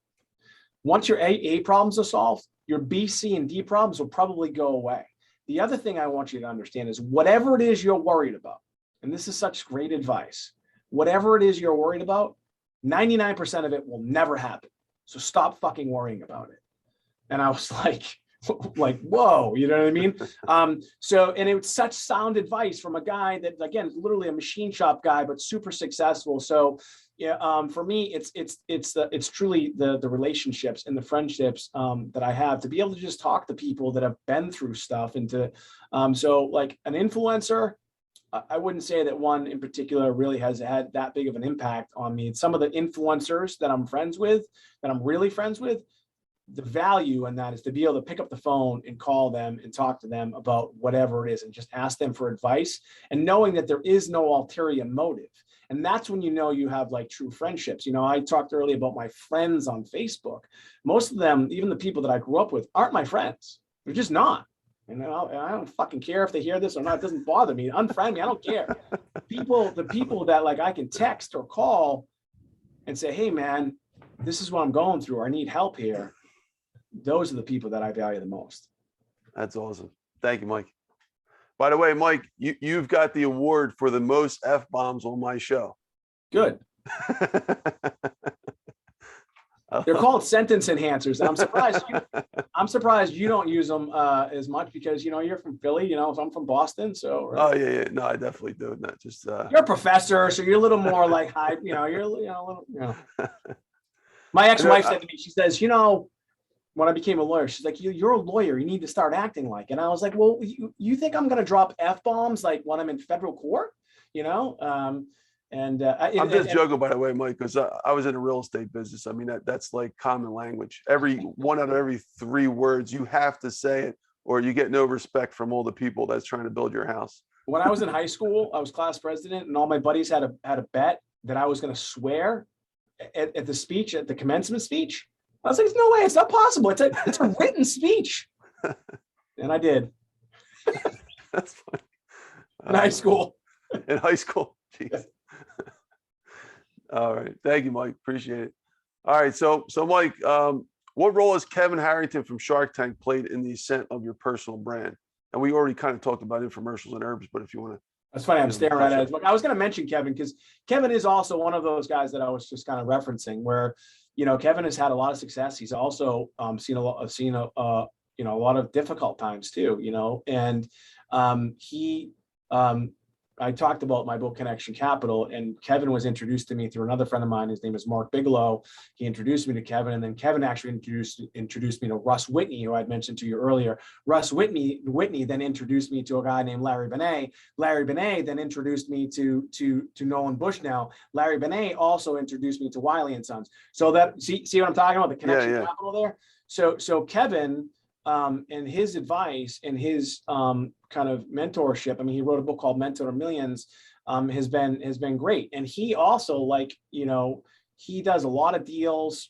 Once your A problems are solved, your B, C, and D problems will probably go away. The other thing I want you to understand is whatever it is you're worried about, and this is such great advice, whatever it is you're worried about, 99% of it will never happen. So stop fucking worrying about it. And I was like, whoa, you know what I mean? And it was such sound advice from a guy that, again, is literally a machine shop guy, but super successful. So yeah, for me, it's truly the relationships and the friendships that I have, to be able to just talk to people that have been through stuff, and to so like an influencer, I wouldn't say that one in particular really has had that big of an impact on me. It's some of the influencers that I'm friends with, that I'm really friends with. The value in that is to be able to pick up the phone and call them and talk to them about whatever it is and just ask them for advice, and knowing that there is no ulterior motive. And that's when you know you have like true friendships. You know, I talked earlier about my friends on Facebook. Most of them, even the people that I grew up with, aren't my friends. They're just not. And I don't fucking care if they hear this or not. It doesn't bother me. Unfriend me. I don't care. The people that like I can text or call and say, hey man, this is what I'm going through, or I need help here. Those are the people that I value the most. That's awesome. Thank you, Mike. By the way, Mike, you've got the award for the most F-bombs on my show. Good. They're called sentence enhancers. And I'm surprised you don't use them as much, because, you know, you're from Philly, you know, so I'm from Boston. So. Right? Oh yeah. No, I definitely do. Not just, you're a professor, so you're a little more like high, you know, a little, you know. My ex-wife said to me, she says, you know, when I became a lawyer, she's like, you're a lawyer, you need to start acting like. And I was like, well, you think I'm going to drop F-bombs like when I'm in federal court, you know? I'm just joking, by the way, Mike, because I was in the real estate business. I mean, that's like common language. Every one out of every 3 words, you have to say it, or you get no respect from all the people that's trying to build your house. When I was in high school, I was class president, and all my buddies had a bet that I was going to swear at the speech, at the commencement speech. I was like, there's no way, it's not possible. It's a written speech. And I did. That's funny. In high school. In high school. Jeez. All right. Thank you, Mike. Appreciate it. All right. So Mike, what role has Kevin Harrington from Shark Tank played in the ascent of your personal brand? And we already kind of talked about infomercials and herbs, but if you want to. That's funny. I'm staring right at it. Look, I was going to mention Kevin, because Kevin is also one of those guys that I was just kind of referencing, where, you know, Kevin has had a lot of success. He's also seen a lot of difficult times too, you know, and I talked about my book, Connection Capital, and Kevin was introduced to me through another friend of mine. His name is Mark Bigelow. He introduced me to Kevin, and then Kevin actually introduced me to Russ Whitney, who I'd mentioned to you earlier. Russ Whitney then introduced me to a guy named Larry Benet. Larry Benet then introduced me to Nolan Bushnell. Larry Benet also introduced me to Wiley and Sons. So that see what I'm talking about, the Connection Capital there. So Kevin, and his advice and his kind of mentorship. I mean, he wrote a book called Mentor Millions, has been great. And he also, like, you know, he does a lot of deals,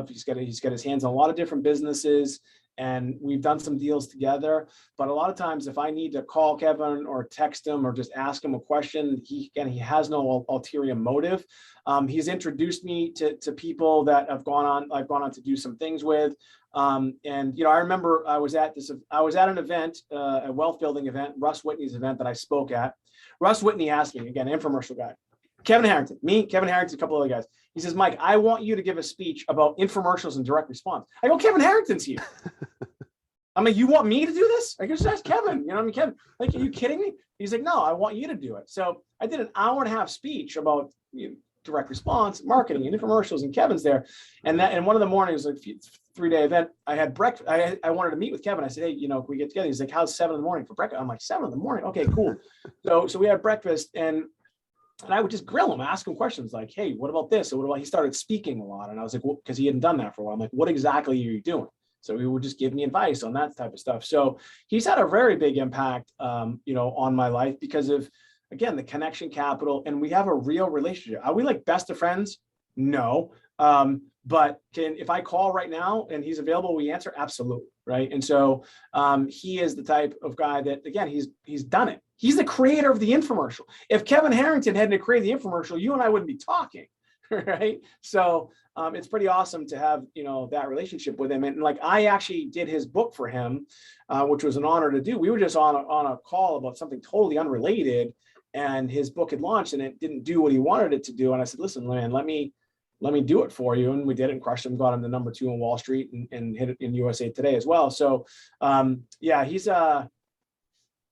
he's got his hands on a lot of different businesses, and we've done some deals together. But a lot of times, if I need to call Kevin or text him or just ask him a question, he has no ulterior motive. He's introduced me to people that I've gone on to do some things with. And, you know, I remember I was at an event, a wealth building event, Russ Whitney's event that I spoke at. Russ Whitney asked me, again, infomercial guy, Kevin Harrington, a couple other guys. He says, Mike, I want you to give a speech about infomercials and direct response. I go, Kevin Harrington's here. I'm like, you want me to do this? I just ask Kevin, you know what I mean? Kevin, like, are you kidding me? He's like, no, I want you to do it. So I did an 1.5-hour speech about, you know, direct response, marketing, and infomercials, and Kevin's there. And one of the mornings, like 3-day event, I had breakfast. I wanted to meet with Kevin. I said, hey, you know, can we get together? He's like, how's 7 a.m. for breakfast? I'm like, 7 a.m. Okay, cool. So we had breakfast, and I would just grill him, ask him questions like, hey, what about this? Or what about, he started speaking a lot. And I was like, well, because he hadn't done that for a while. I'm like, what exactly are you doing? So he would just give me advice on that type of stuff. So he's had a very big impact, you know, on my life because of, again, the Connection Capital, and we have a real relationship. Are we like best of friends? No. But if I call right now and he's available, we answer? Absolutely. Right. And so he is the type of guy that, again, he's done it. He's the creator of the infomercial. If Kevin Harrington hadn't created the infomercial, you and I wouldn't be talking. Right. So it's pretty awesome to have, you know, that relationship with him. And like, I actually did his book for him, which was an honor to do. We were just on a call about something totally unrelated, and his book had launched and it didn't do what he wanted it to do. And I said, listen, man, let me do it for you. And we did it and crushed him, got him to number 2 on Wall Street and hit it in USA Today as well. So yeah, he's a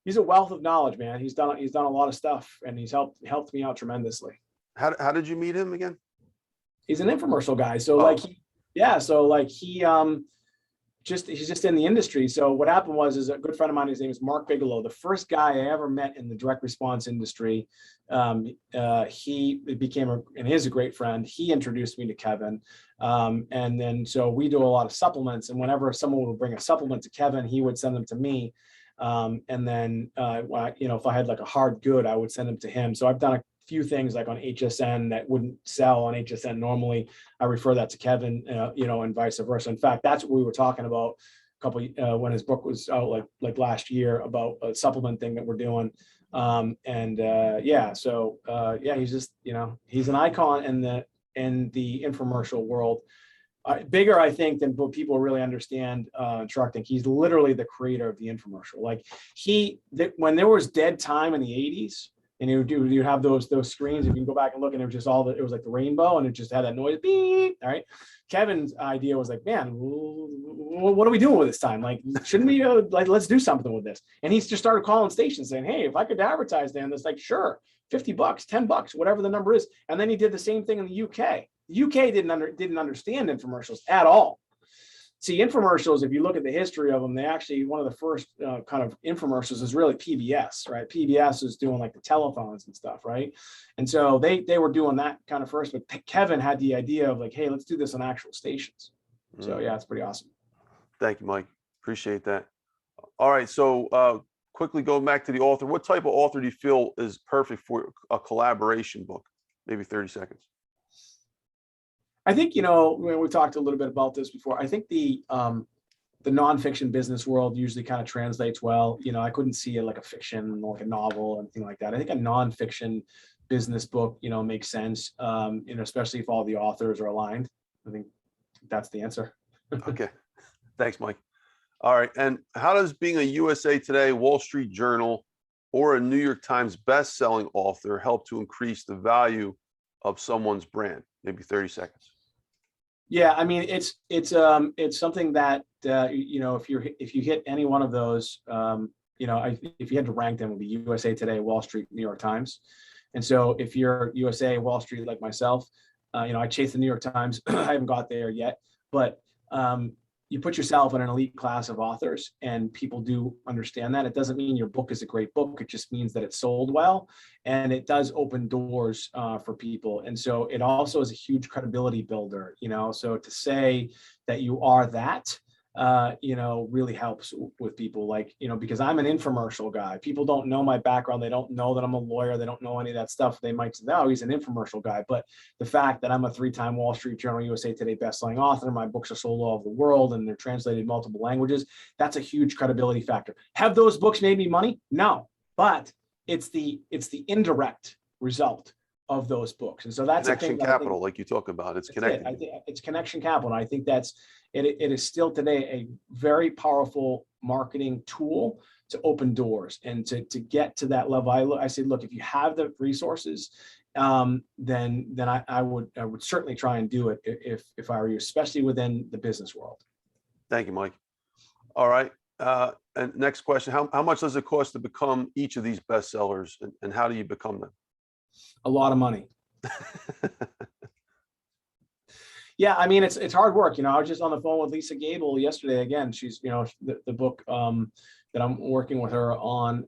wealth of knowledge, man. He's done a lot of stuff, and he's helped me out tremendously. How did you meet him again? He's an infomercial guy. So he's just in the industry. So what happened is a good friend of mine, his name is Mark Bigelow, the first guy I ever met in the direct response industry. He became and is a great friend. He introduced me to Kevin. And then, so we do a lot of supplements, and whenever someone would bring a supplement to Kevin, he would send them to me. And then, if I had like a hard good, I would send them to him. So I've done a few things like on HSN that wouldn't sell on HSN normally. I refer that to Kevin, and vice versa. In fact, that's what we were talking about a couple when his book was out, like last year, about a supplement thing that we're doing. He's just, he's an icon in the infomercial world. Bigger, I think, than what people really understand Shark Tank. He's literally the creator of the infomercial. Like when there was dead time in the 80s, and you have those screens, if you can go back and look, and it was just it was like the rainbow, and it just had that noise, beep. All right. Kevin's idea was like, man, what are we doing with this time? Like, shouldn't we let's do something with this? And he just started calling stations saying, hey, if I could advertise there, and it's like, sure, $50, $10, whatever the number is. And then he did the same thing in the UK. The UK didn't understand infomercials at all. See, infomercials, if you look at the history of them, they actually, one of the first kind of infomercials is really PBS, right? PBS is doing like the telephones and stuff, right? And so they were doing that kind of first, but Kevin had the idea of like, hey, let's do this on actual stations. So yeah, it's pretty awesome. Thank you, Mike. Appreciate that. All right, so quickly going back to the author, what type of author do you feel is perfect for a collaboration book? Maybe 30 seconds. I think, we talked a little bit about this before. I think the nonfiction business world usually kind of translates well. I couldn't see it like a fiction, like a novel, or anything like that. I think a nonfiction business book, makes sense, especially if all the authors are aligned. I think that's the answer. Okay. Thanks, Mike. All right. And how does being a USA Today, Wall Street Journal, or a New York Times best-selling author help to increase the value of someone's brand? Maybe 30 seconds. Yeah, I mean, it's something that if you hit any one of those, if you had to rank them, it would be USA Today, Wall Street, New York Times. And so if you're USA, Wall Street, like myself, I chase the New York Times. I haven't got there yet, but you put yourself in an elite class of authors, and people do understand that. It doesn't mean your book is a great book. It just means that it sold well, and it does open doors for people. And so it also is a huge credibility builder, so to say that you are that, really helps with people, because I'm an infomercial guy. People don't know my background. They don't know that I'm a lawyer. They don't know any of that stuff. They might say, oh, he's an infomercial guy. But the fact that I'm a 3-time Wall Street Journal, USA Today bestselling author, my books are sold all over the world and they're translated in multiple languages, that's a huge credibility factor. Have those books made me money? No, but it's the indirect result of those books. And so that's connection capital, like you talk about. It's connected. I think it's connection capital. And I think it is still today a very powerful marketing tool to open doors and to get to that level. I say, look, if you have the resources, then I would certainly try and do it if I were you, especially within the business world. Thank you, Mike. All right. And next question, how much does it cost to become each of these bestsellers, and how do you become them? A lot of money. Yeah, I mean, it's hard work. I was just on the phone with Lisa Gable yesterday. Again, she's, the book that I'm working with her on,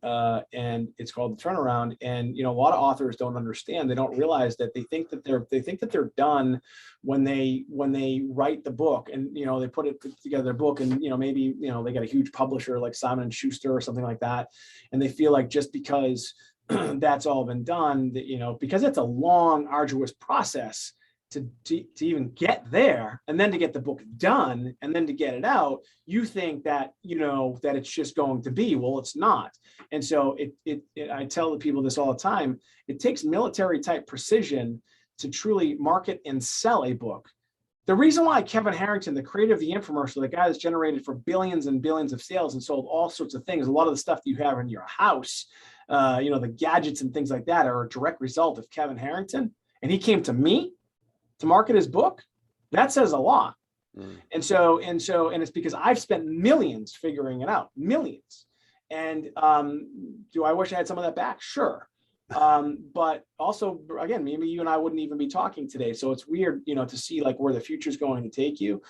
and it's called The Turnaround. And, a lot of authors don't understand. They don't realize that they think that they're done when they write the book, and, they put together their book, and, maybe, they got a huge publisher like Simon & Schuster or something like that. And they feel like just because that's all been done, that, because it's a long, arduous process to even get there, and then to get the book done, and then to get it out, you think that, that it's just going to be, well, it's not. And so I tell the people this all the time, it takes military type precision to truly market and sell a book. The reason why Kevin Harrington, the creator of the infomercial, the guy that's generated for billions and billions of sales and sold all sorts of things, a lot of the stuff that you have in your house, the gadgets and things like that, are a direct result of Kevin Harrington. And he came to me to market his book. That says a lot. And it's because I've spent millions figuring it out, millions. And do I wish I had some of that back? Sure. But also, again, maybe you and I wouldn't even be talking today. So it's weird, to see like where the future is going to take you.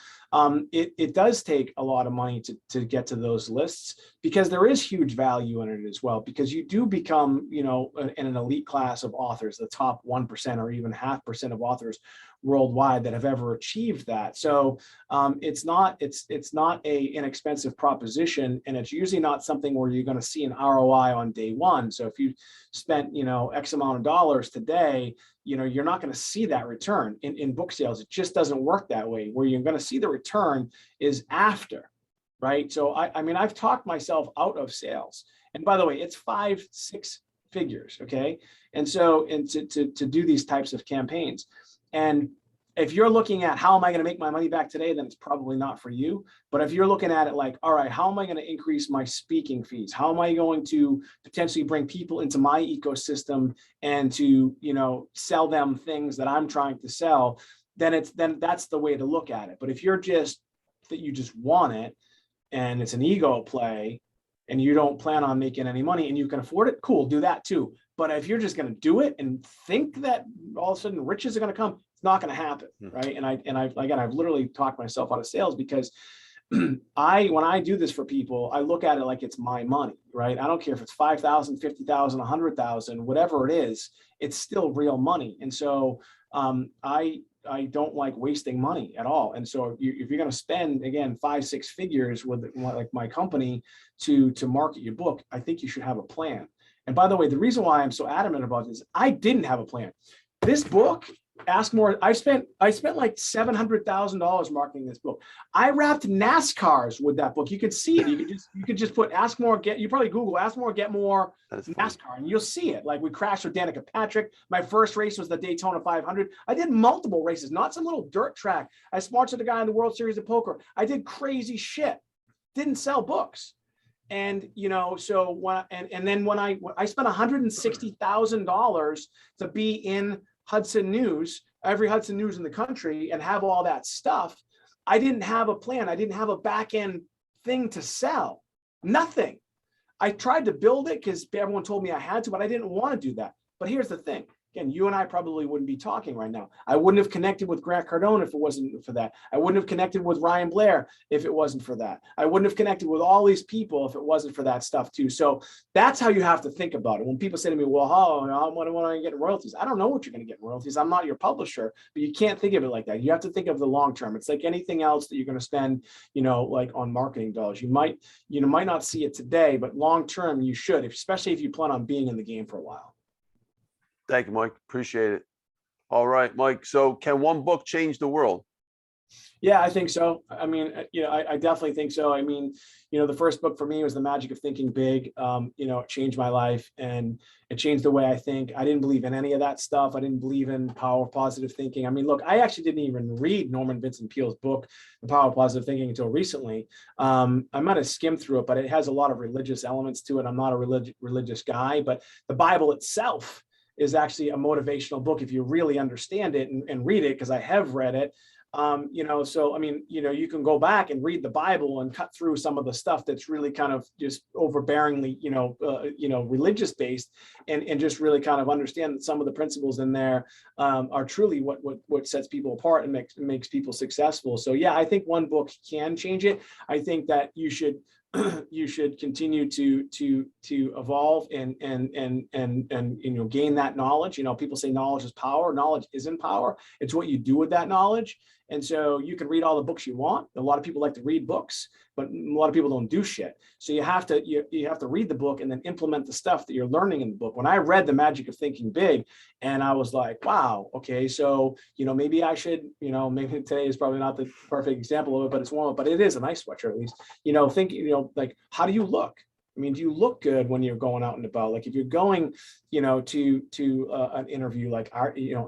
It does take a lot of money to get to those lists, because there is huge value in it as well, because you do become, in an elite class of authors, the top 1% or even 0.5% of authors worldwide that have ever achieved that. So it's not a inexpensive proposition, and it's usually not something where you're going to see an ROI on day one. So if you spent X amount of dollars today, you're not going to see that return in book sales. It just doesn't work that way. Where you're going to see the return is after, right? So I mean, I've talked myself out of sales, and by the way, it's 5-6 figures, okay? And so, to do these types of campaigns. And if you're looking at how am I going to make my money back today, then it's probably not for you. But if you're looking at it like, all right, how am I going to increase my speaking fees? How am I going to potentially bring people into my ecosystem and to, sell them things that I'm trying to sell, then that's the way to look at it. But if you're just that you just want it and it's an ego play and you don't plan on making any money and you can afford it, cool, do that too. But if you're just going to do it and think that all of a sudden riches are going to come, it's not going to happen, right? And I've literally talked myself out of sales, because when I do this for people, I look at it like it's my money, right? I don't care if it's 5,000, 50,000, 100,000, whatever it is, it's still real money. And so I don't like wasting money at all. And so if you're going to spend, again, 5-6 figures with like my company to market your book, I think you should have a plan. And by the way, the reason why I'm so adamant about this, I didn't have a plan. This book, Ask More, I spent like $700,000 marketing this book. I wrapped NASCARs with that book. You could see it. You could just put Ask More, you probably Google Ask More, Get More NASCAR, and you'll see it. Like we crashed with Danica Patrick. My first race was the Daytona 500. I did multiple races, not some little dirt track. I sponsored the guy in the World Series of Poker. I did crazy shit. Didn't sell books. And so when I spent $160,000 to be in Hudson News, every Hudson News in the country, and have all that stuff, I didn't have a plan. I didn't have a back end thing to sell. Nothing. I tried to build it because everyone told me I had to, but I didn't want to do that. But here's the thing. Again, you and I probably wouldn't be talking right now. I wouldn't have connected with Grant Cardone if it wasn't for that. I wouldn't have connected with Ryan Blair if it wasn't for that. I wouldn't have connected with all these people if it wasn't for that stuff too. So that's how you have to think about it. When people say to me, well, when am I getting royalties? I don't know what you're going to get in royalties. I'm not your publisher, but you can't think of it like that. You have to think of the long term. It's like anything else that you're going to spend, like on marketing dollars. You might not see it today, but long term you should, especially if you plan on being in the game for a while. Thank you, Mike. Appreciate it. All right, Mike. So can one book change the world? Yeah, I think so. I mean, I definitely think so. I mean, the first book for me was The Magic of Thinking Big. It changed my life and it changed the way I think. I didn't believe in any of that stuff. I didn't believe in power of positive thinking. I mean, look, I actually didn't even read Norman Vincent Peale's book, The Power of Positive Thinking, until recently. I might have skimmed through it, but it has a lot of religious elements to it. I'm not a religious guy, but the Bible itself is actually a motivational book if you really understand it and read it, because I have read it. So I mean, you can go back and read the Bible and cut through some of the stuff that's really kind of just overbearingly, religious based, and just really kind of understand that some of the principles in there are truly what sets people apart and makes people successful. So yeah, I think one book can change it. I think that you should continue to evolve and gain that knowledge. People say knowledge is power. Knowledge isn't power. It's what you do with that knowledge. And so you can read all the books you want. A lot of people like to read books, but a lot of people don't do shit. So you have to read the book and then implement the stuff that you're learning in the book. When I read The Magic of Thinking Big, and I was like, wow, okay, so maybe I should, maybe today is probably not the perfect example of it, but it's one, but it is a nice sweatshirt at least. Think, like, how do you look? I mean, do you look good when you're going out and about? Like if you're going, to an interview, like,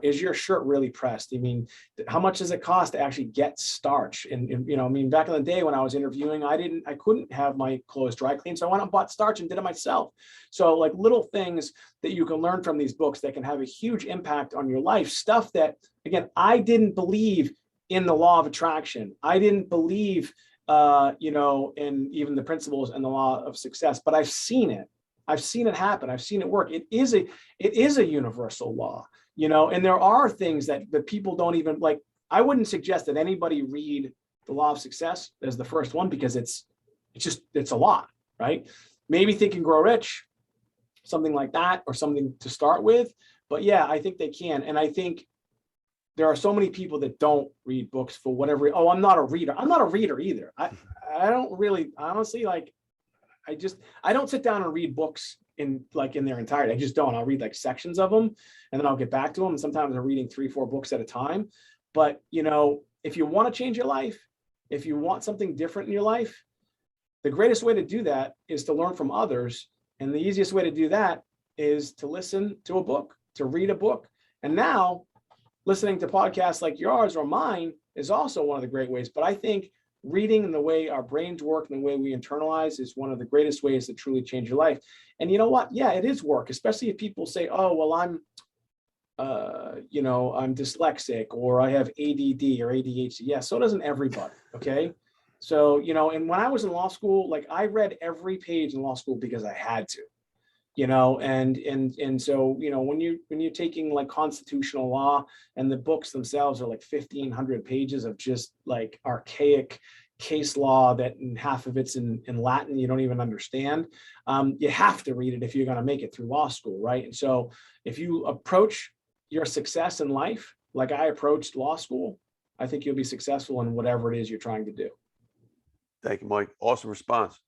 is your shirt really pressed? I mean, how much does it cost to actually get starch? And I mean, back in the day when I was interviewing, I couldn't have my clothes dry clean. So I went and bought starch and did it myself. So like little things that you can learn from these books that can have a huge impact on your life. Stuff that, again, I didn't believe in the law of attraction. I didn't believe in even the principles and the law of success, but I've seen it. I've seen it happen. I've seen it work. It is a universal law, and there are things that people don't even like. I wouldn't suggest that anybody read The Law of Success as the first one, because it's a lot, right? Maybe Think and Grow Rich, something like that, or something to start with. But yeah, I think they can. And I think there are so many people that don't read books for whatever. Oh, I'm not a reader. I'm not a reader either. I don't really, honestly, like, I don't sit down and read books in their entirety. I just don't. I'll read like sections of them, and then I'll get back to them. And sometimes I'm reading 3-4 books at a time. But, if you want to change your life, if you want something different in your life, the greatest way to do that is to learn from others. And the easiest way to do that is to listen to a book, to read a book. And now listening to podcasts like yours or mine is also one of the great ways. But I think reading and the way our brains work and the way we internalize is one of the greatest ways to truly change your life. And you know what? Yeah, it is work, especially if people say, oh, well, I'm dyslexic, or I have ADD or ADHD. Yeah, so doesn't everybody. Okay. So, and when I was in law school, like, I read every page in law school because I had to, and so, when you're taking like constitutional law, and the books themselves are like 1,500 pages of just like archaic case law that half of it's in Latin, you don't even understand. You have to read it if you're going to make it through law school. Right. And so if you approach your success in life like I approached law school, I think you'll be successful in whatever it is you're trying to do. Thank you, Mike. Awesome response.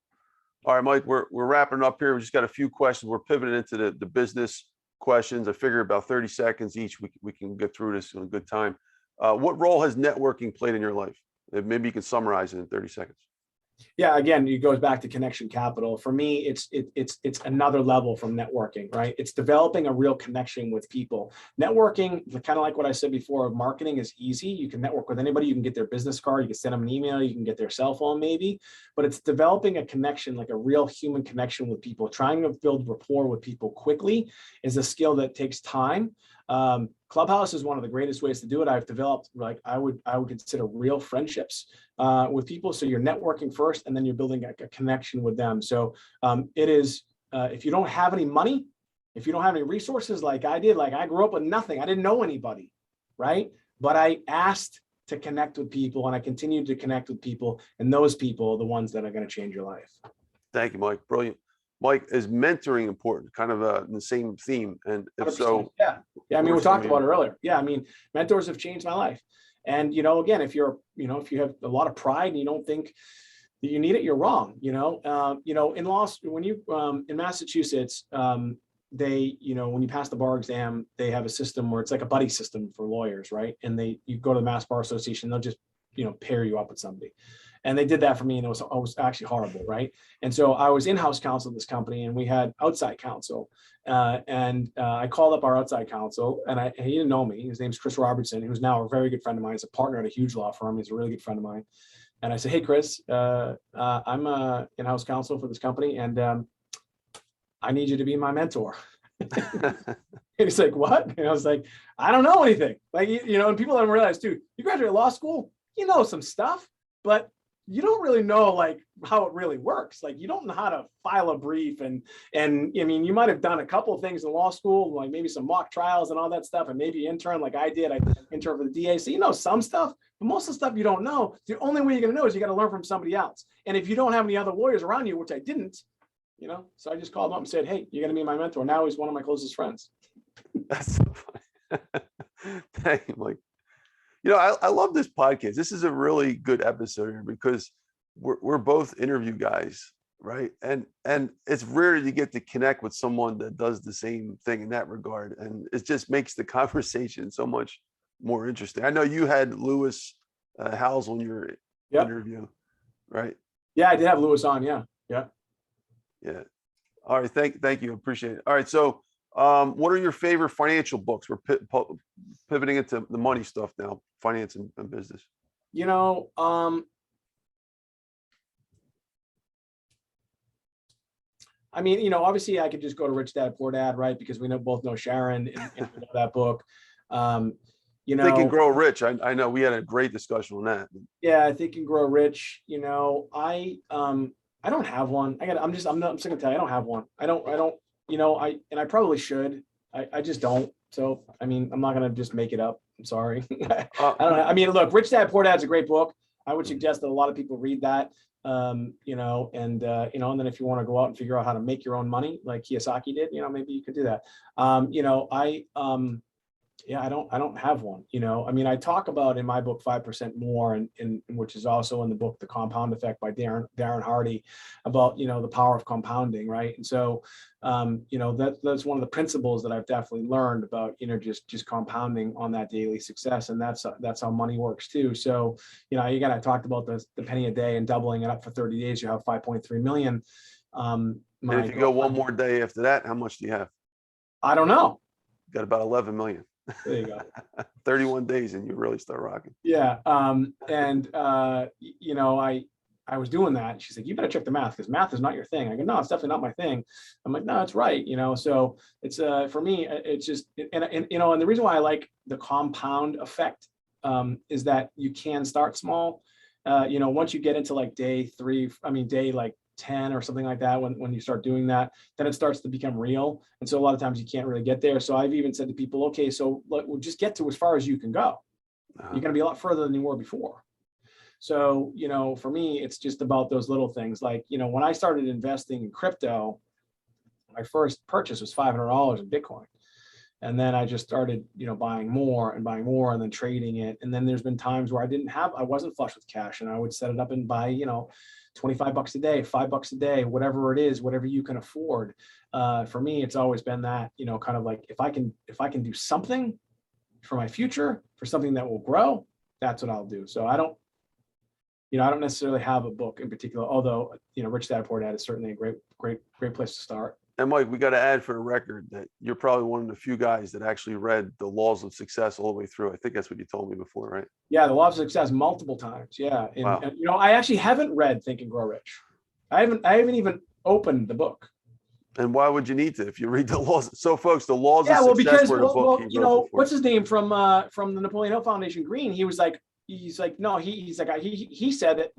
All right, Mike, we're wrapping up here. We just got a few questions. We're pivoting into the business questions. I figure about 30 seconds each. We can get through this in a good time. What role has networking played in your life? Maybe you can summarize it in 30 seconds. Yeah, again, it goes back to connection capital. For me, it's another level from networking, right? It's developing a real connection with people. Networking, kind of like what I said before, marketing is easy. You can network with anybody. You can get their business card. You can send them an email. You can get their cell phone maybe. But it's developing a connection, like a real human connection with people. Trying to build rapport with people quickly is a skill that takes time. Clubhouse is one of the greatest ways to do it. I've developed, like, I would consider real friendships with people. So you're networking first, and then you're building a connection with them. So it is, if you don't have any money, if you don't have any resources like I did, like I grew up with nothing. I didn't know anybody, right? But I asked to connect with people, and I continued to connect with people, and those people are the ones that are going to change your life. Thank you, Mike. Brilliant. Mike, is mentoring important? Kind of the same theme. And if so, yeah. I mean, we talked about it earlier. Yeah. I mean, mentors have changed my life. And, again, if you have a lot of pride and you don't think that you need it, you're wrong. In law, when you, in Massachusetts, they, when you pass the bar exam, they have a system where it's like a buddy system for lawyers, right? And you go to the Mass Bar Association, they'll just, pair you up with somebody. And they did that for me, and it was actually horrible, right? And so I was in-house counsel at this company, and we had outside counsel. I called up our outside counsel, and he didn't know me. His name's Chris Robertson, who's now a very good friend of mine. He's a partner at a huge law firm. He's a really good friend of mine. And I said, hey, Chris, I'm in-house counsel for this company, and I need you to be my mentor. And he's like, what? And I was like, I don't know anything. Like, and people don't realize too, you graduate law school, you know some stuff, but you don't really know like how it really works. Like, you don't know how to file a brief, and I mean, you might have done a couple of things in law school, like maybe some mock trials and all that stuff, and maybe intern like I did. I interned for the DA, so you know some stuff, but most of the stuff you don't know. The only way you're going to know is you got to learn from somebody else. And if you don't have any other lawyers around you, which I didn't, so I just called him up and said, hey, you're going to be my mentor. Now he's one of my closest friends. That's so funny. Thank you, Mike. I love this podcast. This is a really good episode here because we're both interview guys, right? And it's rare to get to connect with someone that does the same thing in that regard. And it just makes the conversation so much more interesting. I know you had Lewis Howes on your interview, right? Yeah, I did have Lewis on. Yeah. Yeah. All right. Thank you. Appreciate it. All right. So what are your favorite financial books? We're pivoting into the money stuff now, finance and business. I mean, obviously I could just go to Rich Dad Poor Dad, right? Because we both know Sharon and we know that book. Think and Grow Rich. I know we had a great discussion on that. Yeah, Think and Grow Rich. I don't have one. I'm just gonna tell you, I don't have one. I don't, you know, I probably should. I just don't. So, I mean, I'm not going to just make it up. I'm sorry. I don't know. I mean, look, Rich Dad Poor Dad's a great book. I would suggest that a lot of people read that, you know, and then if you want to go out and figure out how to make your own money, like Kiyosaki did, you know, maybe you could do that. You know, I don't have one, you know. I mean, I talk about in my book 5% More, and which is also in the book The Compound Effect by Darren Hardy, about, you know, the power of compounding, right? And so you know, that's one of the principles that I've definitely learned about, you know, just compounding on that daily success. And that's how money works too. So, you know, again, I talked about the penny a day and doubling it up for 30 days, you have 5.3 million. And if you go one more day after that, how much do you have? I don't know. You got about 11 million. There you go. 31 days and you really start rocking. Yeah. You know, I was doing that. She's like, you better check the math, because math is not your thing. I go, no, it's definitely not my thing. I'm like, no, it's right. You know, so it's for me, it's just, and you know, and the reason why I like the compound effect is that you can start small. You know, once you get into like day like 10 or something like that, when you start doing that, then it starts to become real. And so a lot of times you can't really get there. So I've even said to people, okay, so we'll just get to as far as you can go. You're going to be a lot further than you were before. So, you know, for me, it's just about those little things. Like, you know, when I started investing in crypto, my first purchase was $500 in Bitcoin. And then I just started, you know, buying more and then trading it. And then there's been times where I wasn't flush with cash, and I would set it up and buy, you know, $25 a day, $5 a day, whatever it is, whatever you can afford. For me, it's always been that, you know, kind of like, if I can do something for my future, for something that will grow, that's what I'll do. So I don't necessarily have a book in particular, although, you know, Rich Dad Poor Dad is certainly a great place to start. And Mike, we got to add for the record that you're probably one of the few guys that actually read The Laws of Success all the way through. I think that's what you told me before, right? Yeah, The Laws of Success multiple times. Yeah. Wow. And you know, I actually haven't read Think and Grow Rich. I haven't even opened the book. And why would you need to if you read the laws? So folks, The Laws of Success because, were the book. you know, what's his name from the Napoleon Hill Foundation, Green? He said that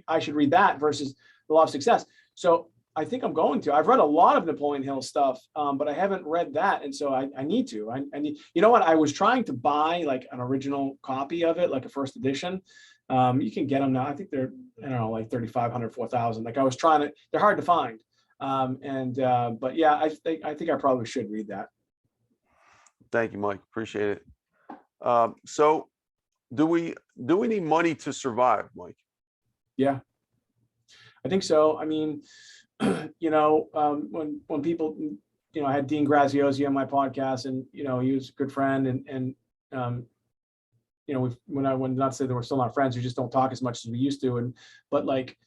I should read that versus The Law of Success. So I think I'm going to. I've read a lot of Napoleon Hill stuff, but I haven't read that, and so I need to. I need. You know what? I was trying to buy like an original copy of it, like a first edition. You can get them now. I think they're, I don't know, like 3,500, 4,000. Like I was trying to. They're hard to find. But yeah, I think I probably should read that. Thank you, Mike. Appreciate it. So, do we need money to survive, Mike? Yeah, I think so. I mean, you know, when people, you know, I had Dean Graziosi on my podcast, and, you know, he was a good friend, and you know, when not to say that we're still not friends, we just don't talk as much as we used to. But like,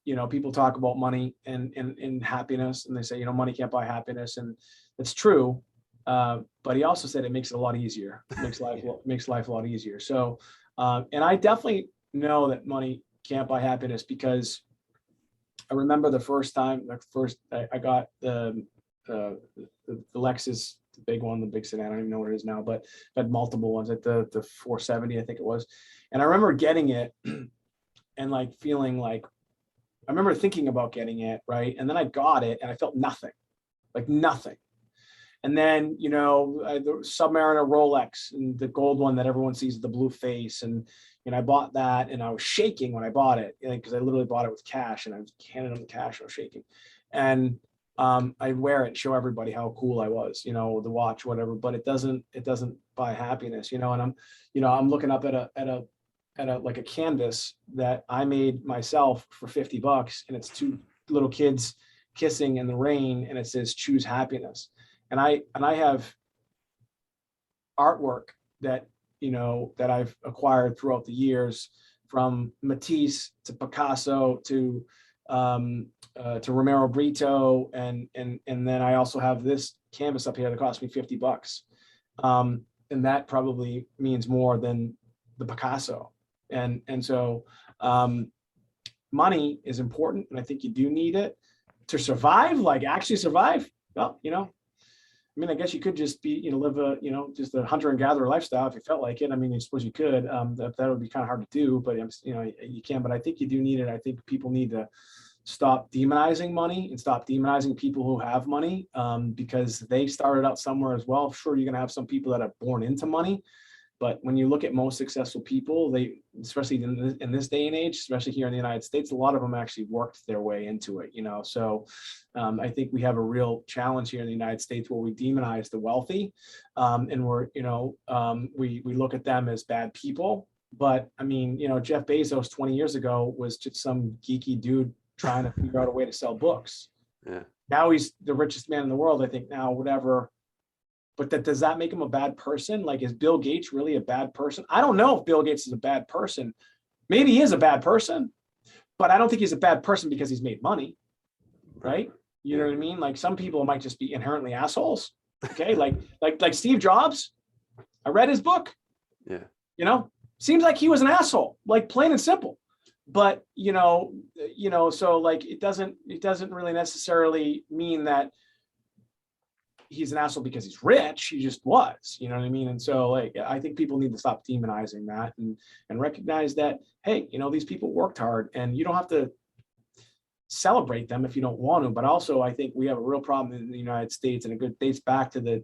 you know, people talk about money and happiness, and they say, you know, money can't buy happiness, and it's true. But he also said it makes it a lot easier. It makes life a lot easier. So, and I definitely know that money can't buy happiness, because I remember the first time, I got the Lexus, the big one, the big sedan. I don't even know what it is now, but I had multiple ones, at the 470, I think it was. And I remember getting it and like feeling like, I remember thinking about getting it, right? And then I got it and I felt nothing, like nothing. And then, you know, the Submariner Rolex, and the gold one that everyone sees, the blue face. And I bought that, and I was shaking when I bought it, because I literally bought it with cash, and I was handing them the cash. I was shaking. And I wear it and show everybody how cool I was, you know, the watch, whatever, but it doesn't buy happiness, you know. And I'm looking up at a like a canvas that I made myself for $50, and it's two little kids kissing in the rain, and it says "Choose happiness." And I have artwork that, you know, that I've acquired throughout the years, from Matisse to Picasso to Romero Brito, and then I also have this canvas up here that cost me $50, and that probably means more than the Picasso. And so money is important, and I think you do need it to survive, like actually survive. Well, you know, I mean, I guess you could just be, live a, just a hunter and gatherer lifestyle if you felt like it. I mean, I suppose you could. That would be kind of hard to do, but you can. But I think you do need it. I think people need to stop demonizing money and stop demonizing people who have money, because they started out somewhere as well. Sure, you're going to have some people that are born into money, but when you look at most successful people, they, especially in this day and age, especially here in the United States, a lot of them actually worked their way into it. So I think we have a real challenge here in the United States where we demonize the wealthy, and we look at them as bad people. But I mean, Jeff Bezos 20 years ago was just some geeky dude trying to figure out a way to sell books. Yeah. Now he's the richest man in the world, I think now, whatever. But does that make him a bad person? Like, is Bill Gates really a bad person? I don't know if Bill Gates is a bad person. Maybe he is a bad person, but I don't think he's a bad person because he's made money, right? You know what I mean? Like, some people might just be inherently assholes. Okay, like Steve Jobs. I read his book. Yeah. Seems like he was an asshole, like plain and simple. But so like it doesn't really necessarily mean that he's an asshole because he's rich. He just was, you know what I mean? And so like I think people need to stop demonizing that and recognize that, hey, these people worked hard, and you don't have to celebrate them if you don't want to. But also I think we have a real problem in the United States, and it dates back to the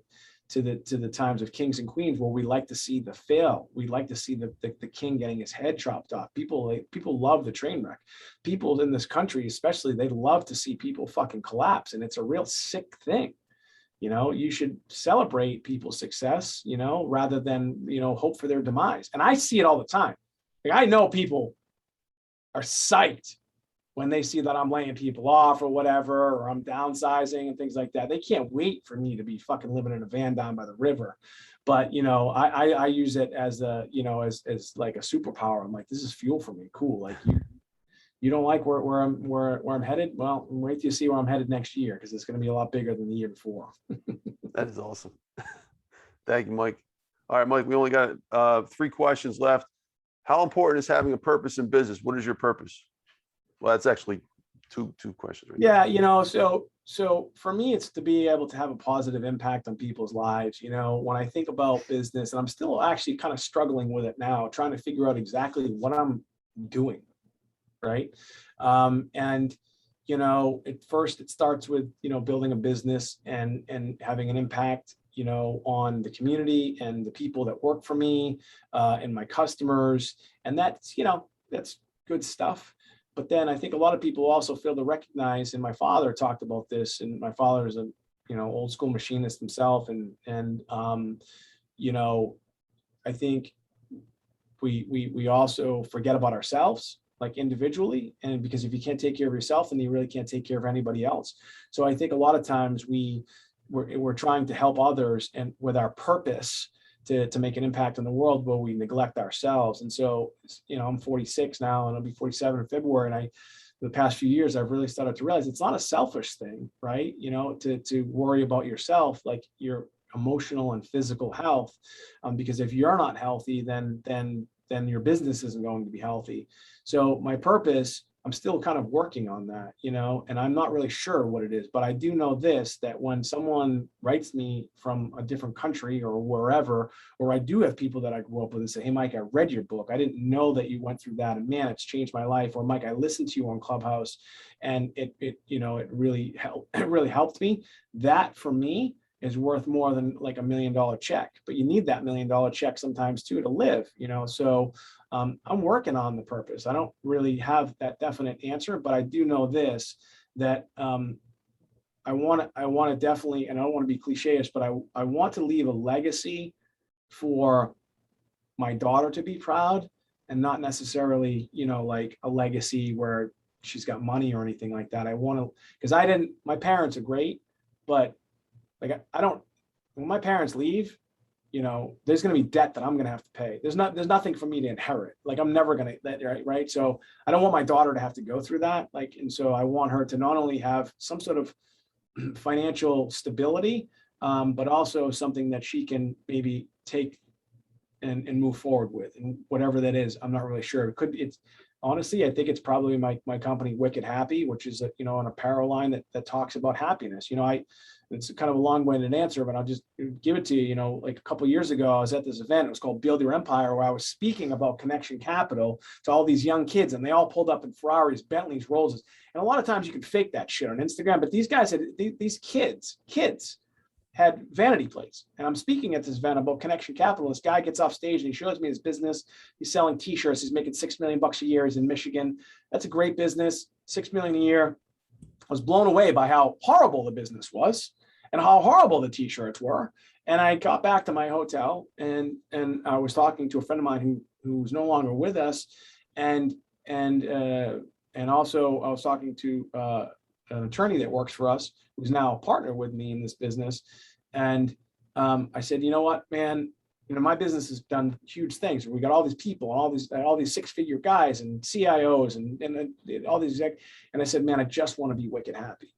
times of kings and queens, where we like to see the fail. We like to see the king getting his head chopped off. People love the train wreck. People in this country, especially, they love to see people fucking collapse. And it's a real sick thing. You should celebrate people's success, rather than, hope for their demise. And I see it all the time. Like, I know people are psyched when they see that I'm laying people off or whatever, or I'm downsizing and things like that. They can't wait for me to be fucking living in a van down by the river. But, I use it as as like a superpower. I'm like, this is fuel for me. Cool. Like, you don't like where I'm headed? Well, wait till you see where I'm headed next year, because it's going to be a lot bigger than the year before. That is awesome. Thank you, Mike. All right, Mike, we only got 3 questions left. How important is having a purpose in business? What is your purpose? Well, that's actually two questions. Right? Yeah, so for me, it's to be able to have a positive impact on people's lives. When I think about business, and I'm still actually kind of struggling with it now, trying to figure out exactly what I'm doing, right? And at first it starts with building a business and having an impact on the community and the people that work for me, and my customers, and that's good stuff. But then I think a lot of people also fail to recognize, and my father talked about this, and my father is a old school machinist himself, and I think we also forget about ourselves, like individually, and because if you can't take care of yourself, then you really can't take care of anybody else. So I think a lot of times we're trying to help others, and with our purpose to make an impact on the world, where we neglect ourselves. And so, I'm 46 now, and I'll be 47 in February. And the past few years, I've really started to realize it's not a selfish thing, right? To worry about yourself, like your emotional and physical health, because if you're not healthy, then your business isn't going to be healthy. So my purpose, I'm still kind of working on that, and I'm not really sure what it is, but I do know this, that when someone writes me from a different country or wherever, or I do have people that I grew up with and say, hey, Mike, I read your book. I didn't know that you went through that, and man, it's changed my life. Or Mike, I listened to you on Clubhouse, and it really helped me. That for me is worth more than like $1 million check, but you need that $1 million check sometimes too to live, so I'm working on the purpose. I don't really have that definite answer, but I do know this, that I want to definitely, and I don't want to be cliche-ish, but I want to leave a legacy for my daughter to be proud, and not necessarily, like a legacy where she's got money or anything like that. I want to, because my parents are great, but like, when my parents leave, there's going to be debt that I'm going to have to pay. There's nothing for me to inherit. Like, I'm never going to, right? So I don't want my daughter to have to go through that. Like, and so I want her to not only have some sort of financial stability, but also something that she can maybe take and move forward with, and whatever that is, I'm not really sure. honestly, I think it's probably my company, Wicked Happy, which is an apparel line that talks about happiness. It's kind of a long-winded answer, but I'll just give it to you. Like a couple of years ago, I was at this event. It was called Build Your Empire, where I was speaking about connection capital to all these young kids, and they all pulled up in Ferraris, Bentleys, Rollses. And a lot of times you can fake that shit on Instagram, but these guys these kids had vanity plates. And I'm speaking at this event about connection capital. This guy gets off stage and he shows me his business. He's selling t-shirts. He's making $6 million a year. He's in Michigan. That's a great business. $6 million a year. I was blown away by how horrible the business was and how horrible the t-shirts were. And I got back to my hotel and I was talking to a friend of mine who's no longer with us. And also I was talking to an attorney that works for us, who's now a partner with me in this business. And I said, you know what, man, my business has done huge things. We got all these people, all these six-figure guys and CIOs and all these exec. And I said, man, I just want to be wicked happy.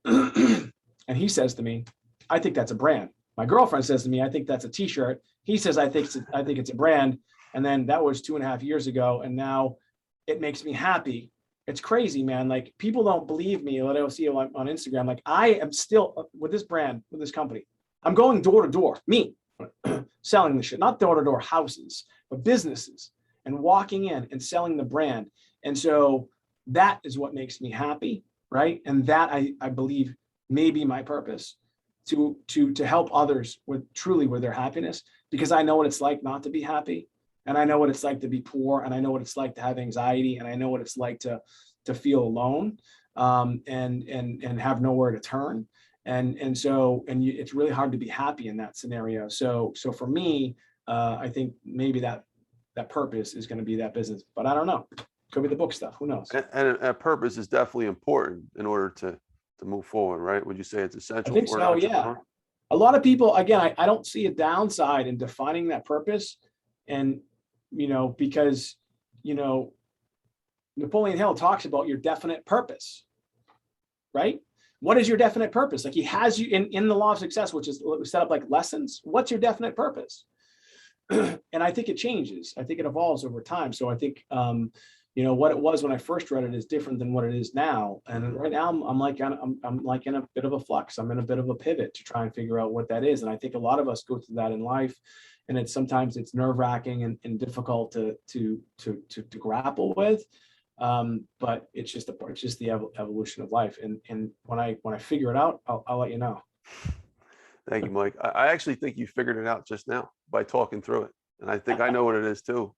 And he says to me, I think that's a brand. My girlfriend says to me, I think that's a t-shirt. He says, I think it's a brand. And then that was 2.5 years ago. And now it makes me happy. It's crazy, man. Like, people don't believe me. What I see on Instagram, like, I am still with this brand, with this company. I'm going door to door, me selling the shit, not door to door houses, but businesses, and walking in and selling the brand. And so that is what makes me happy, right? And that I believe may be my purpose, to help others with their happiness, because I know what it's like not to be happy. And I know what it's like to be poor, and I know what it's like to have anxiety, and I know what it's like to feel alone, and have nowhere to turn. And so it's really hard to be happy in that scenario. So for me, I think maybe that purpose is going to be that business, but I don't know. Could be the book stuff. Who knows? And a purpose is definitely important in order to move forward, right? Would you say it's essential? I think so. Yeah. A lot of people, again, I don't see a downside in defining that purpose. And, because, Napoleon Hill talks about your definite purpose, right? What is your definite purpose? Like, he has you in the law of success, which is set up like lessons. What's your definite purpose? And I think it changes. I think it evolves over time. So I think, what it was when I first read it is different than what it is now. And right now I'm like in a bit of a flux. I'm in a bit of a pivot to try and figure out what that is. And I think a lot of us go through that in life. And sometimes it's nerve-wracking and difficult to grapple with. But it's just the evolution of life. And when I figure it out, I'll let you know. Thank you, Mike. I actually think you figured it out just now by talking through it. And I think I know what it is too.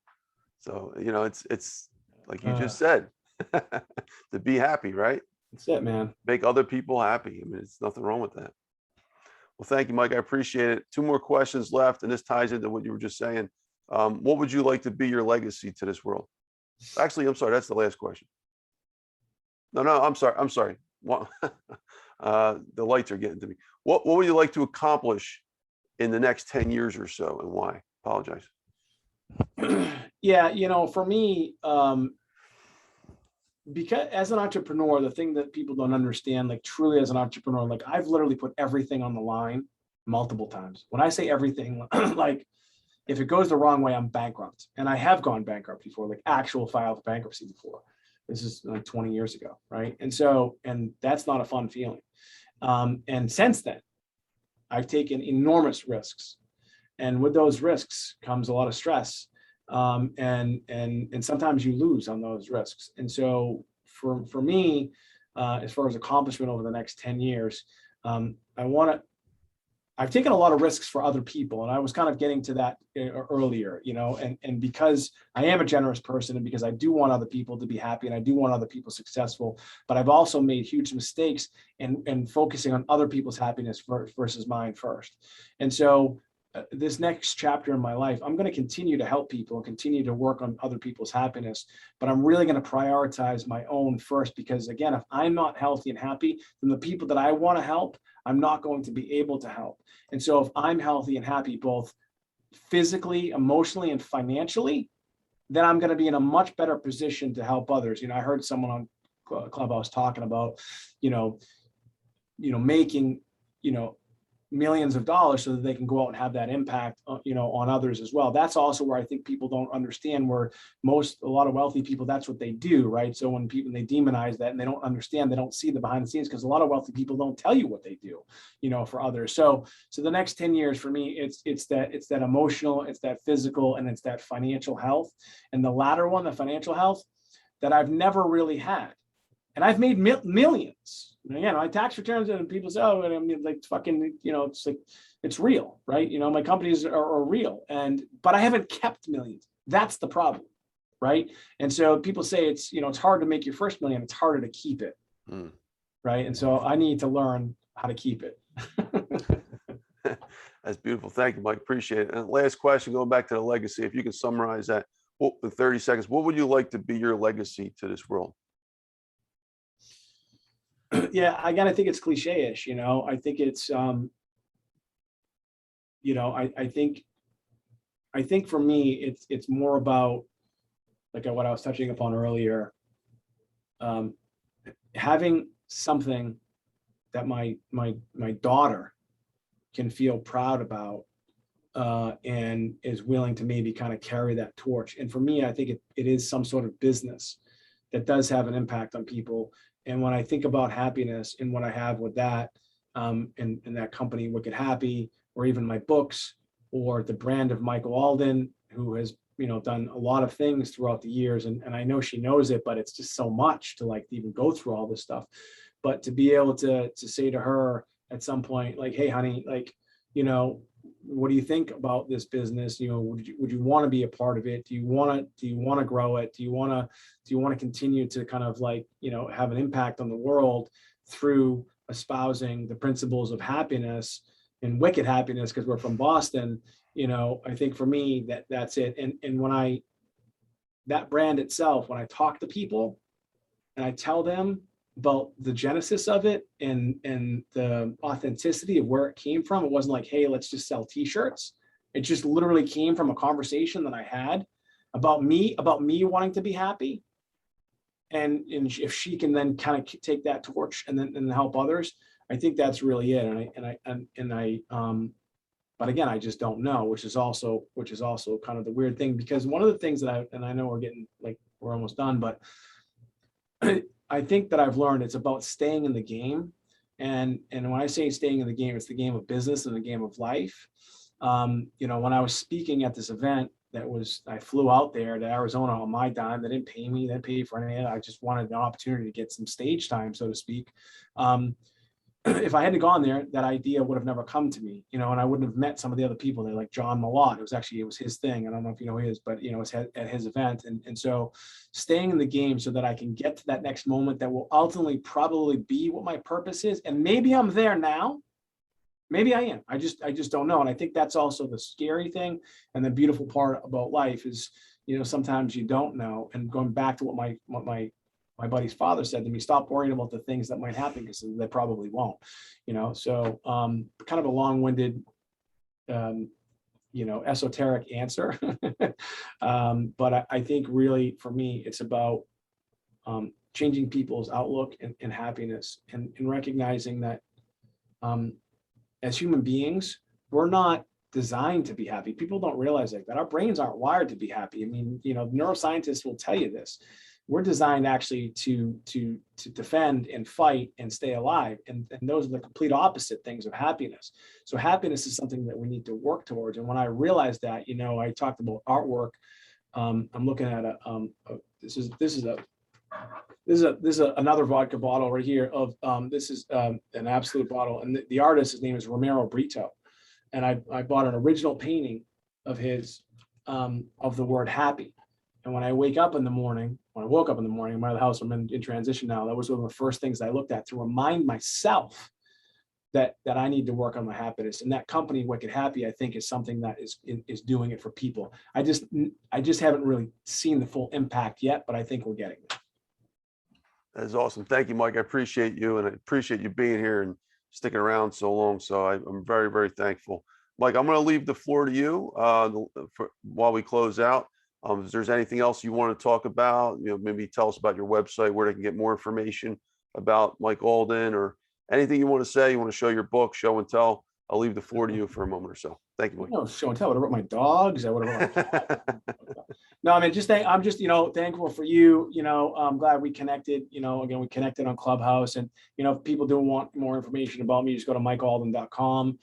So, it's like you just said, to be happy, right? That's it, man. Make other people happy. I mean, it's nothing wrong with that. Well, thank you, Mike. I appreciate it. 2 more questions left, and this ties into what you were just saying. What would you like to be your legacy to this world? Actually, I'm sorry. That's the last question. No, I'm sorry. What, the lights are getting to me. What would you like to accomplish in the next 10 years or so, and why? Apologize. Yeah, for me, because as an entrepreneur, the thing that people don't understand, like truly as an entrepreneur, like I've literally put everything on the line multiple times. When I say everything, like if it goes the wrong way, I'm bankrupt. And I have gone bankrupt before, like actual filed bankruptcy before. This is like 20 years ago, right? And that's not a fun feeling. And since then, I've taken enormous risks. And with those risks comes a lot of stress. And sometimes you lose on those risks. And so for me, as far as accomplishment over the next 10 years, I've taken a lot of risks for other people. And I was kind of getting to that earlier, and because I am a generous person, and because I do want other people to be happy, and I do want other people successful, but I've also made huge mistakes in focusing on other people's happiness versus mine first. And so this next chapter in my life, I'm going to continue to help people and continue to work on other people's happiness, but I'm really going to prioritize my own first, because again, if I'm not healthy and happy, then the people that I want to help, I'm not going to be able to help. And so if I'm healthy and happy, both physically, emotionally, and financially, then I'm going to be in a much better position to help others. I heard someone on Clubhouse talking about, making, millions of dollars so that they can go out and have that impact, on others as well. That's also where I think people don't understand, where a lot of wealthy people, that's what they do, right? So when they demonize that and they don't understand, they don't see the behind the scenes, because a lot of wealthy people don't tell you what they do, for others. So the next 10 years for me, it's that emotional, it's that physical, and it's that financial health. And the latter one, the financial health, that I've never really had. And I've made millions. Again, my tax returns, and people say, oh, I mean, like fucking, it's like, it's real, right? My companies are real, but I haven't kept millions. That's the problem, right? And so people say it's hard to make your first million. It's harder to keep it, right? And so I need to learn how to keep it. That's beautiful. Thank you, Mike. Appreciate it. And last question, going back to the legacy, if you can summarize that in 30 seconds, what would you like to be your legacy to this world? Yeah, again, I think it's cliche-ish, I think it's, I think for me, it's more about, like what I was touching upon earlier, having something that my daughter can feel proud about, and is willing to maybe kind of carry that torch. And for me, I think it is some sort of business that does have an impact on people. And when I think about happiness and what I have with that, and that company, Wicked Happy, or even my books, or the brand of Michael Alden, who has, done a lot of things throughout the years. And I know she knows it, but it's just so much to even go through all this stuff. But to be able to say to her at some point, like, hey, honey, what do you think about this business? Would you want to be a part of it? Do you want to grow it? Do you want to continue to kind of have an impact on the world through espousing the principles of happiness and wicked happiness? Because we're from Boston, I think for me that's it. And when that brand itself, when I talk to people and I tell them about the genesis of it and the authenticity of where it came from, it wasn't like, hey, let's just sell t-shirts. It just literally came from a conversation that I had about me wanting to be happy. And if she can then kind of take that torch and help others, I think that's really it. But again, I just don't know, which is also kind of the weird thing, because one of the things that I know we're almost done, but I think that I've learned it's about staying in the game. And when I say staying in the game, it's the game of business and the game of life. When I was speaking at this event, I flew out there to Arizona on my dime. They didn't pay me, they didn't pay for any of it. I just wanted an opportunity to get some stage time, so to speak. If I hadn't gone there, that idea would have never come to me, and I wouldn't have met some of the other people there, like John Malott. It was his thing. I don't know if you know his, but it's at his event. And so staying in the game so that I can get to that next moment that will ultimately probably be what my purpose is. And maybe I'm there now. Maybe I am. I just don't know. And I think that's also the scary thing. And the beautiful part about life is, sometimes you don't know. And going back to what my buddy's father said to me, stop worrying about the things that might happen, because they probably won't, so kind of a long-winded, esoteric answer. But I think really for me, it's about changing people's outlook and happiness, and recognizing that as human beings, we're not designed to be happy. People don't realize that our brains aren't wired to be happy. I mean, neuroscientists will tell you this. We're designed actually to defend and fight and stay alive. And those are the complete opposite things of happiness. So happiness is something that we need to work towards. And when I realized that, I talked about artwork. I'm looking at this is another vodka bottle right here this is an Absolute bottle. And the artist, his name is Romero Brito. And I bought an original painting of his, of the word happy. And when I woke up in the morning, I'm out of the house, I'm in transition now. That was one of the first things I looked at to remind myself that I need to work on my happiness. And that company, Wicked Happy, I think is something that is doing it for people. I just haven't really seen the full impact yet, but I think we're getting there. That's awesome. Thank you, Mike. I appreciate you, and I appreciate you being here and sticking around so long. So I'm very, very thankful. Mike, I'm going to leave the floor to you while we close out. If there's anything else you want to talk about, maybe tell us about your website, where they can get more information about Mike Alden, or anything you want to say, you want to show your book, show and tell. I'll leave the floor to you for a moment or so. Thank you, Mike. No, show and tell. What about my dogs? I would have. No, I mean, I'm just, thankful for you. I'm glad we connected. Again, we connected on Clubhouse, and if people do want more information about me, just go to mikealden.com.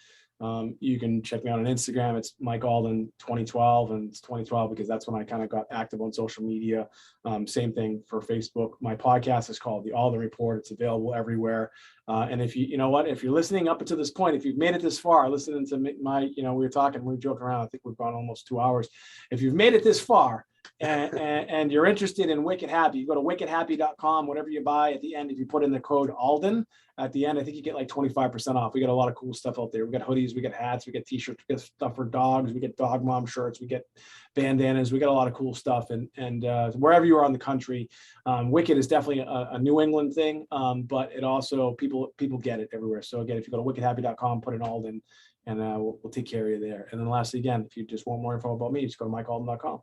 You can check me out on Instagram. It's Mike Alden 2012, and it's 2012 because that's when I kind of got active on social media. Same thing for Facebook. My podcast is called The Alden Report. It's available everywhere. And if if you're listening up until this point, if you've made it this far, listening to my, we were talking, we were joking around. I think we've gone almost 2 hours. If you've made it this far, and you're interested in Wicked Happy, you go to wickedhappy.com. Whatever you buy at the end, if you put in the code Alden at the end, I think you get like 25% off. We got a lot of cool stuff out there. We got hoodies, we got hats, we got t-shirts, we got stuff for dogs, we get dog mom shirts, we get bandanas, we got a lot of cool stuff. And wherever you are in the country, Wicked is definitely a New England thing, but it also people get it everywhere. So again, if you go to wickedhappy.com, put in Alden, and we'll take care of you there. And then lastly, again, if you just want more info about me, just go to mikealden.com.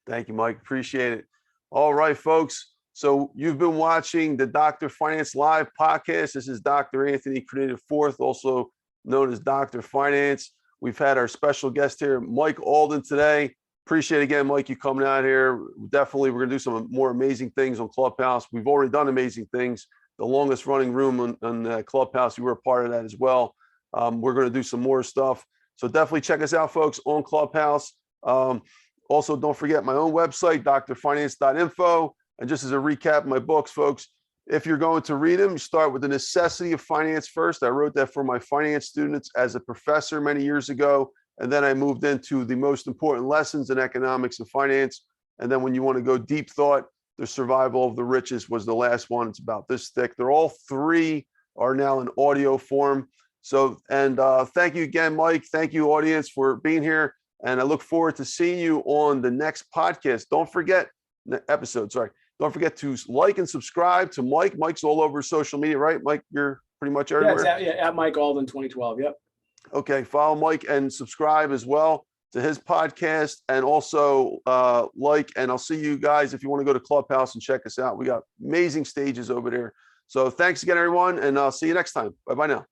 Thank you, Mike. Appreciate it. All right, folks. So you've been watching the Dr. Finance Live podcast. This is Dr. Anthony Criniti IV, also known as Dr. Finance. We've had our special guest here, Mike Alden, today. Appreciate again, Mike, you coming out here. Definitely, we're going to do some more amazing things on Clubhouse. We've already done amazing things. The longest running room on Clubhouse, you were a part of that as well. We're going to do some more stuff. So definitely check us out, folks, on Clubhouse. Also, don't forget my own website, drfinance.info. And just as a recap, my books, folks, if you're going to read them, you start with The Necessity of Finance First. I wrote that for my finance students as a professor many years ago. And then I moved into The Most Important Lessons in Economics and Finance. And then when you want to go deep thought, The Survival of the Richest was the last one. It's about this thick. They're all three are now in audio form. So, and thank you again, Mike. Thank you, audience, for being here. And I look forward to seeing you on the next podcast. Don't forget to like and subscribe to Mike. Mike's all over social media, right? Mike, you're pretty much everywhere. Yeah, at Mike Alden 2012. Yep. Okay. Follow Mike and subscribe as well to his podcast, and also and I'll see you guys if you want to go to Clubhouse and check us out. We got amazing stages over there. So thanks again, everyone. And I'll see you next time. Bye-bye now.